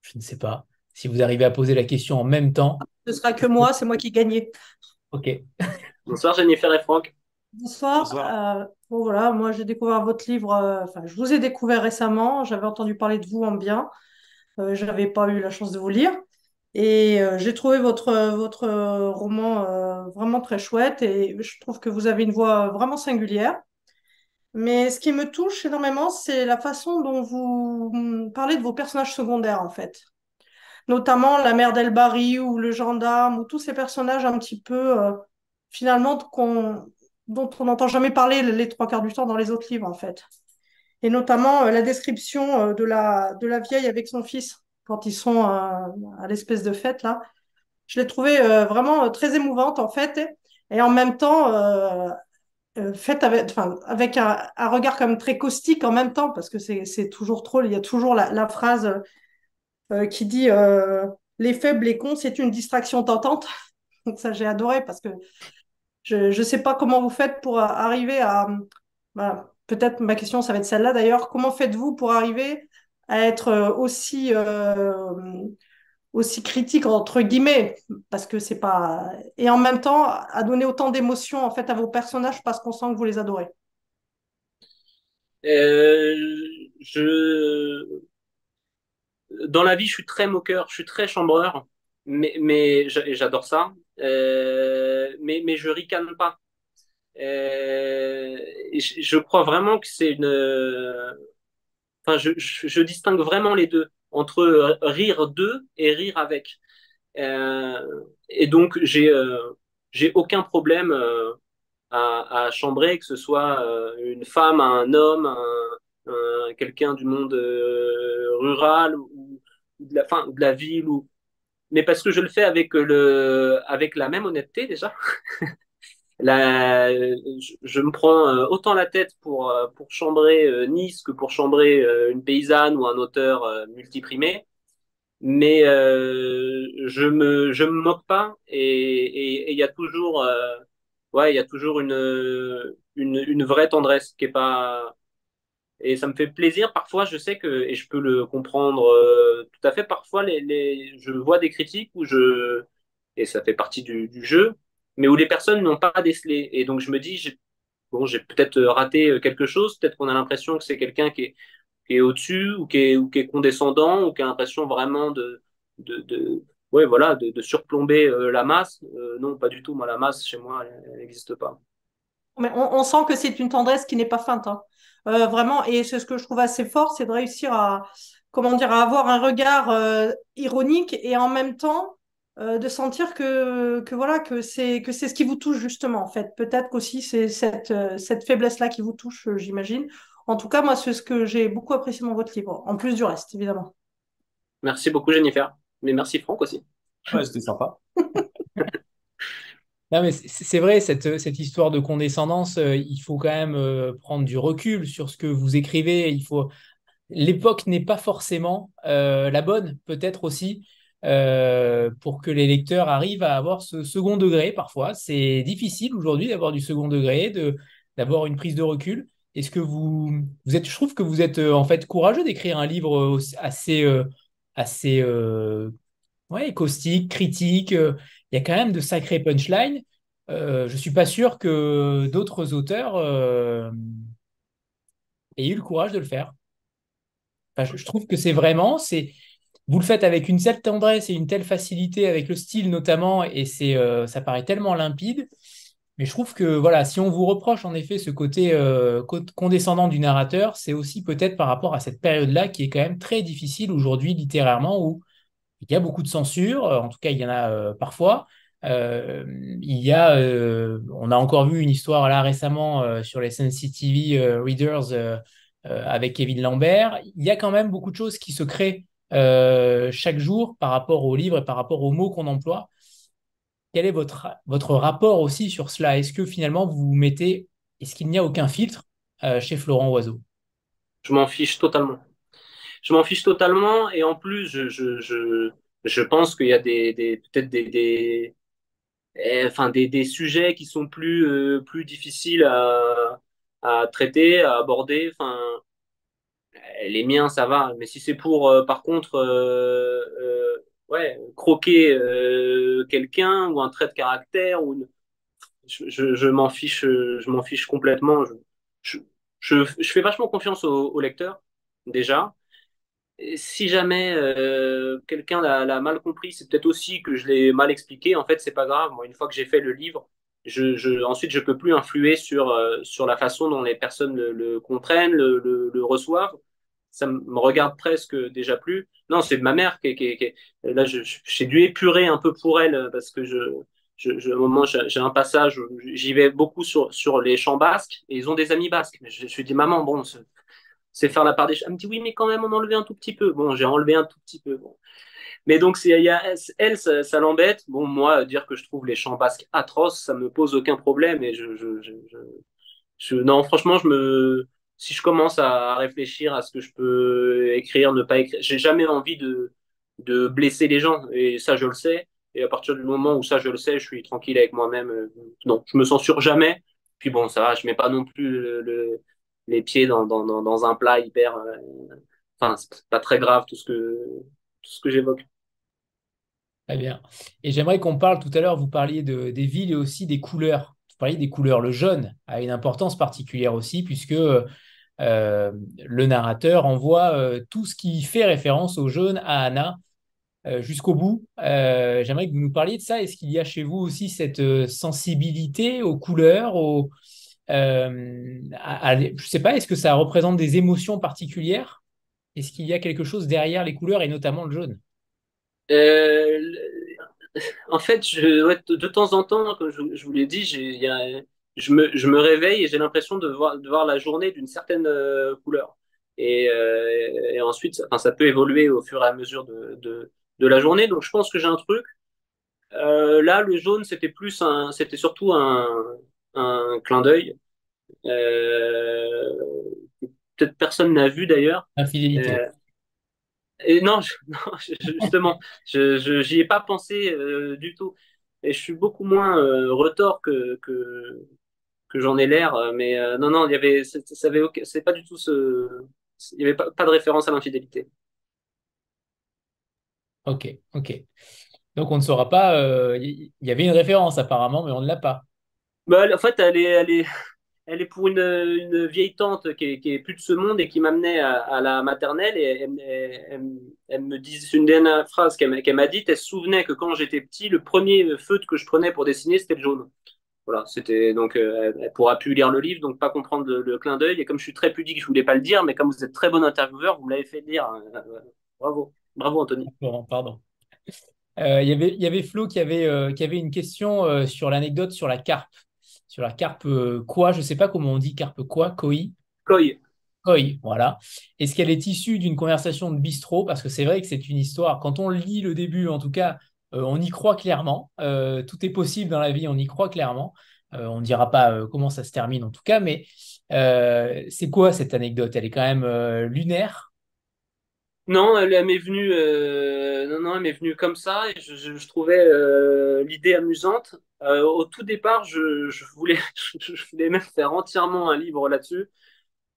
je ne sais pas. Si vous arrivez à poser la question en même temps, Ce sera que moi, c'est moi qui gagnais. ok. Bonsoir Jennifer et Franck. Bonsoir. Bonsoir. Bon, voilà, moi j'ai découvert votre livre, enfin, je vous ai découvert récemment, j'avais entendu parler de vous en bien, je n'avais pas eu la chance de vous lire. Et j'ai trouvé votre roman vraiment très chouette et je trouve que vous avez une voix vraiment singulière. Mais ce qui me touche énormément, c'est la façon dont vous parlez de vos personnages secondaires, en fait. Notamment la mère d'Elbari ou le gendarme ou tous ces personnages un petit peu, finalement, dont on n'entend jamais parler les trois quarts du temps dans les autres livres, en fait. Et notamment la description de la vieille avec son fils quand ils sont à l'espèce de fête, là. Je l'ai trouvée vraiment très émouvante, en fait. Et en même temps, faite avec, enfin, avec un regard quand même très caustique en même temps, parce que c'est toujours trop, il y a toujours la phrase qui dit les faibles, les cons, c'est une distraction tentante. Donc ça, j'ai adoré parce que je ne sais pas comment vous faites pour arriver à... Voilà, peut-être ma question, ça va être celle-là d'ailleurs. Comment faites-vous pour arriver à être aussi critique, entre guillemets, parce que c'est pas... Et en même temps, à donner autant d'émotions en fait à vos personnages parce qu'on sent que vous les adorez. Euh, je, Dans la vie, je suis très moqueur, je suis très chambreur, et j'adore ça. Mais je ricane pas. Et je crois vraiment que c'est une. Enfin, je distingue vraiment les deux entre rire de et rire avec. Euh, et donc j'ai aucun problème à chambrer, que ce soit une femme, un homme, quelqu'un du monde rural ou de la ville ou mais parce que je le fais avec avec la même honnêteté déjà. Je me prends autant la tête pour chambrer Nice que pour chambrer une paysanne ou un auteur multiprimé. Mais je me moque pas et il y a toujours ouais il y a toujours une vraie tendresse qui est pas et ça me fait plaisir parfois je sais que et je peux le comprendre tout à fait parfois je vois des critiques où je et ça fait partie du jeu mais où les personnes n'ont pas décelé et donc je me dis bon j'ai peut-être raté quelque chose peut-être qu'on a l'impression que c'est quelqu'un qui est au-dessus ou qui est condescendant ou qui a l'impression vraiment de ouais voilà de surplomber la masse. Non, pas du tout. Moi, la masse chez moi, elle n'existe pas. Mais on sent que c'est une tendresse qui n'est pas feinte, hein. Vraiment, et c'est ce que je trouve assez fort, c'est de réussir à, comment dire, à avoir un regard ironique et en même temps de sentir que voilà que c'est ce qui vous touche justement en fait. Peut-être qu'aussi c'est cette faiblesse-là qui vous touche, j'imagine. En tout cas, moi, c'est ce que j'ai beaucoup apprécié dans votre livre, en plus du reste, évidemment. Merci beaucoup, Jennifer. Mais merci, Franck, aussi. Ouais, c'était sympa. Non, mais c'est vrai, cette histoire de condescendance, il faut quand même prendre du recul sur ce que vous écrivez. L'époque n'est pas forcément la bonne, peut-être aussi, pour que les lecteurs arrivent à avoir ce second degré parfois. C'est difficile aujourd'hui d'avoir du second degré, d'avoir une prise de recul. Est-ce que vous êtes, je trouve que vous êtes en fait courageux d'écrire un livre assez ouais, caustique, critique. Il y a quand même de sacrés punchlines. Je ne suis pas sûr que d'autres auteurs aient eu le courage de le faire. Enfin, je trouve que vous le faites avec une telle tendresse et une telle facilité, avec le style notamment, et ça paraît tellement limpide. Mais je trouve que voilà, si on vous reproche en effet ce côté condescendant du narrateur, c'est aussi peut-être par rapport à cette période-là qui est quand même très difficile aujourd'hui littérairement, où il y a beaucoup de censure, en tout cas il y en a parfois. On a encore vu une histoire là récemment sur les Sensitivity Readers avec Kevin Lambert. Il y a quand même beaucoup de choses qui se créent chaque jour par rapport aux livres et par rapport aux mots qu'on emploie. Quel est votre rapport aussi sur cela? Est-ce que finalement vous vous mettez, est-ce qu'il n'y a aucun filtre chez Florent Oiseau? Je m'en fiche totalement. Je m'en fiche totalement et en plus, je pense qu'il y a peut-être enfin, des sujets qui sont plus difficiles à traiter, à aborder. Enfin, les miens, ça va. Mais si c'est pour, par contre, ouais, croquer quelqu'un ou un trait de caractère, je m'en fiche, je m'en fiche complètement. Je, je fais vachement confiance au lecteur, déjà. Et si jamais quelqu'un l'a mal compris, c'est peut-être aussi que je l'ai mal expliqué. En fait, c'est pas grave. Moi, une fois que j'ai fait le livre, ensuite, je peux plus influer sur la façon dont les personnes le comprennent, le reçoivent. Ça me regarde presque déjà plus. Non, c'est de ma mère là, j'ai dû épurer un peu pour elle parce que à un moment, j'ai un passage où j'y vais beaucoup sur les chants basques et ils ont des amis basques. Mais je me suis dit, maman, bon, c'est faire la part des choses. Elle me dit oui, mais quand même, on enlevait un tout petit peu. Bon, j'ai enlevé un tout petit peu. Bon. Mais donc, elle, ça l'embête. Bon, moi, dire que je trouve les chants basques atroces, ça me pose aucun problème. Et non, franchement, si je commence à réfléchir à ce que je peux écrire, ne pas écrire, j'ai jamais envie de blesser les gens. Et ça, je le sais. Et à partir du moment où ça, je le sais, je suis tranquille avec moi-même. Non, je me censure jamais. Puis bon, ça va, je mets pas non plus les pieds dans un plat hyper. Enfin, c'est pas très grave tout ce que j'évoque. Très bien. Et j'aimerais qu'on parle tout à l'heure, vous parliez des villes et aussi des couleurs. Vous parliez des couleurs. Le jaune a une importance particulière aussi, puisque le narrateur envoie tout ce qui fait référence au jaune à Anna jusqu'au bout. J'aimerais que vous nous parliez de ça. Est-ce qu'il y a chez vous aussi cette sensibilité aux couleurs, je ne sais pas, est-ce que ça représente des émotions particulières? Est-ce qu'il y a quelque chose derrière les couleurs et notamment le jaune? Euh, En fait, ouais, de temps en temps, comme je vous l'ai dit, je me réveille et j'ai l'impression de voir la journée d'une certaine couleur. Et ensuite, enfin, ça peut évoluer au fur et à mesure de la journée. Donc, je pense que j'ai un truc. Là, le jaune, c'était surtout un clin d'œil. Euh, Peut-être personne n'a vu d'ailleurs. Infidélité. Euh, et non, non, justement, j'y ai pas pensé du tout. Et je suis beaucoup moins retors que j'en ai l'air. Mais non, non, c'est pas du tout il y avait pas de référence à l'infidélité. Ok, ok. Donc on ne saura pas. Il y avait une référence apparemment, mais on ne l'a pas. Bah, en fait, elle est pour une vieille tante qui est plus de ce monde et qui m'amenait à la maternelle et elle me dit c'est une dernière phrase qu'elle m'a dite. Elle se souvenait que quand j'étais petit, le premier feutre que je prenais pour dessiner, c'était le jaune. Voilà, c'était donc elle pourra plus lire le livre, donc pas comprendre le clin d'œil. Et comme je suis très pudique, je voulais pas le dire, mais comme vous êtes très bon intervieweur, vous me l'avez fait dire. Bravo, bravo Anthony. Laurent, pardon. Il y avait Flo qui avait une question sur l'anecdote sur la carpe. Sur la carpe quoi, je ne sais pas comment on dit carpe quoi, koi. Coy. Koi, voilà. Est-ce qu'elle est issue d'une conversation de bistrot? Parce que c'est vrai que c'est une histoire. Quand on lit le début, en tout cas, on y croit clairement. Tout est possible dans la vie, on y croit clairement. On ne dira pas comment ça se termine en tout cas, mais c'est quoi cette anecdote? Elle est quand même lunaire. Non, elle m'est venue, non, non, elle m'est venue comme ça et je trouvais l'idée amusante. Au tout départ, je voulais, je voulais même faire entièrement un livre là-dessus.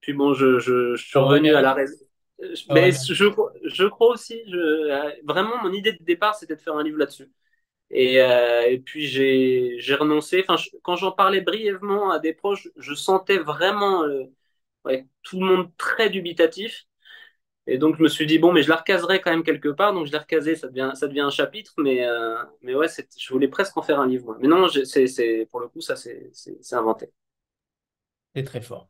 Puis bon, je suis Je revenu à regrette. la raison. Je Mais regrette. je crois aussi, vraiment, mon idée de départ, c'était de faire un livre là-dessus. Et puis j'ai renoncé. Enfin, quand j'en parlais brièvement à des proches, je sentais vraiment ouais, tout le monde très dubitatif. Et donc je me suis dit bon, mais je la recaserai quand même quelque part. Donc je l'ai recasé, ça devient un chapitre. Mais ouais, je voulais presque en faire un livre. Moi. Mais non, pour le coup, ça c'est inventé. C'est très fort.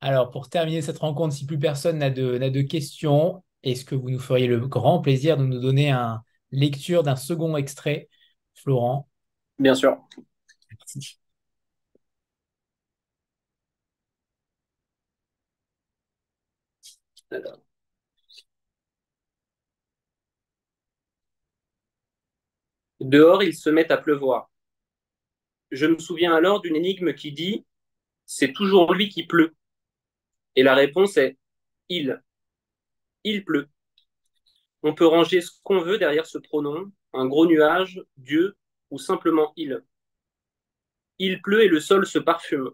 Alors, pour terminer cette rencontre, si plus personne n'a de questions, est-ce que vous nous feriez le grand plaisir de nous donner une lecture d'un second extrait, Florent? Bien sûr. Merci. Alors. Dehors, il se met à pleuvoir. Je me souviens alors d'une énigme qui dit « C'est toujours lui qui pleut ». Et la réponse est « Il ». Il pleut. On peut ranger ce qu'on veut derrière ce pronom, un gros nuage, Dieu ou simplement il. Il pleut et le sol se parfume.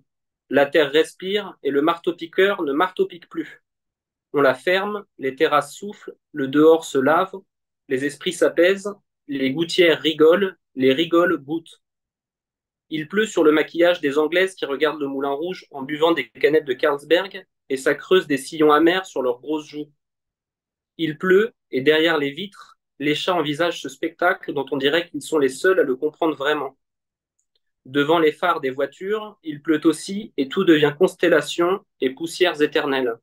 La terre respire et le marteau-piqueur ne marteau-pique plus. On la ferme, les terrasses soufflent, le dehors se lave, les esprits s'apaisent, les gouttières rigolent, les rigoles goûtent. Il pleut sur le maquillage des Anglaises qui regardent le Moulin Rouge en buvant des canettes de Carlsberg et ça creuse des sillons amers sur leurs grosses joues. Il pleut et derrière les vitres, les chats envisagent ce spectacle dont on dirait qu'ils sont les seuls à le comprendre vraiment. Devant les phares des voitures, il pleut aussi et tout devient constellation et poussières éternelles.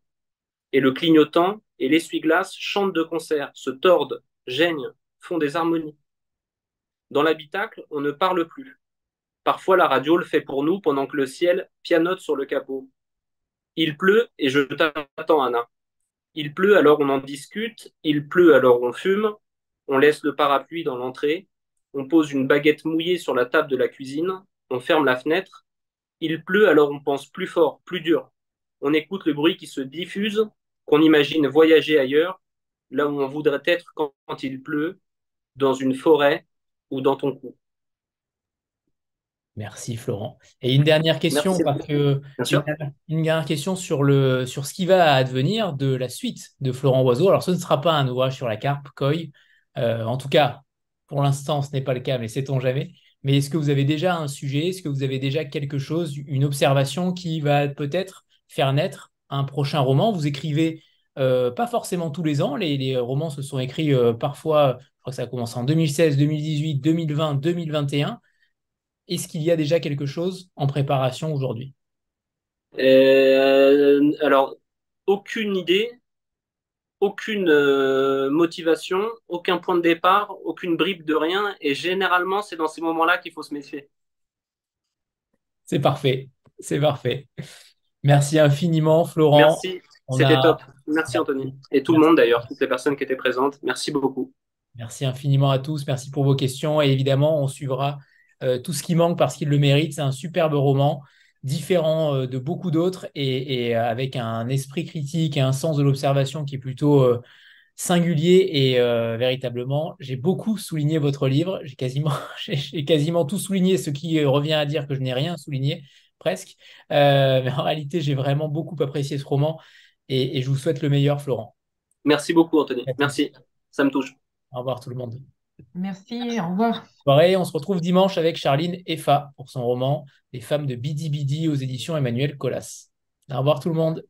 Et le clignotant et l'essuie-glace chantent de concert, se tordent, geignent, font des harmonies. Dans l'habitacle, on ne parle plus. Parfois, la radio le fait pour nous pendant que le ciel pianote sur le capot. Il pleut et je t'attends, Anna. Il pleut alors on en discute, il pleut alors on fume, on laisse le parapluie dans l'entrée, on pose une baguette mouillée sur la table de la cuisine, on ferme la fenêtre. Il pleut alors on pense plus fort, plus dur. On écoute le bruit qui se diffuse, qu'on imagine voyager ailleurs, là où on voudrait être quand il pleut, dans une forêt ou dans ton cou. Merci Florent. Et une dernière question, Merci. parce que Bien sûr. une dernière question sur ce qui va advenir de la suite de Florent Oiseau. Alors, ce ne sera pas un ouvrage sur la carpe koi. En tout cas, pour l'instant, ce n'est pas le cas, mais sait-on jamais. Mais est-ce que vous avez déjà un sujet? Est-ce que vous avez déjà quelque chose, une observation qui va peut-être faire naître un prochain roman? Vous écrivez pas forcément tous les ans. Les romans se sont écrits parfois, je crois que ça a commencé en 2016, 2018, 2020, 2021. Est-ce qu'il y a déjà quelque chose en préparation aujourd'hui? Alors, aucune idée, aucune motivation, aucun point de départ, aucune bribe de rien. Et généralement, c'est dans ces moments-là qu'il faut se méfier. C'est parfait. C'est parfait. Merci infiniment, Florent. Merci, On c'était a... top. Merci Anthony. Et tout le Merci. monde d'ailleurs, toutes les personnes qui étaient présentes. Merci beaucoup. Merci infiniment à tous. Merci pour vos questions. Et évidemment, on suivra tout ce qui manque parce qu'il le mérite. C'est un superbe roman, différent de beaucoup d'autres et avec un esprit critique et un sens de l'observation qui est plutôt singulier. Et véritablement, j'ai beaucoup souligné votre livre. J'ai quasiment tout souligné, ce qui revient à dire que je n'ai rien souligné, presque. Mais en réalité, j'ai vraiment beaucoup apprécié ce roman et je vous souhaite le meilleur, Florent. Merci beaucoup Anthony. À tous. Merci, ça me touche. Au revoir tout le monde. Merci, au revoir. Pareil, on se retrouve dimanche avec Charline Effa pour son roman Les femmes de Bidi Bidi aux éditions Emmanuel Colas. Au revoir tout le monde.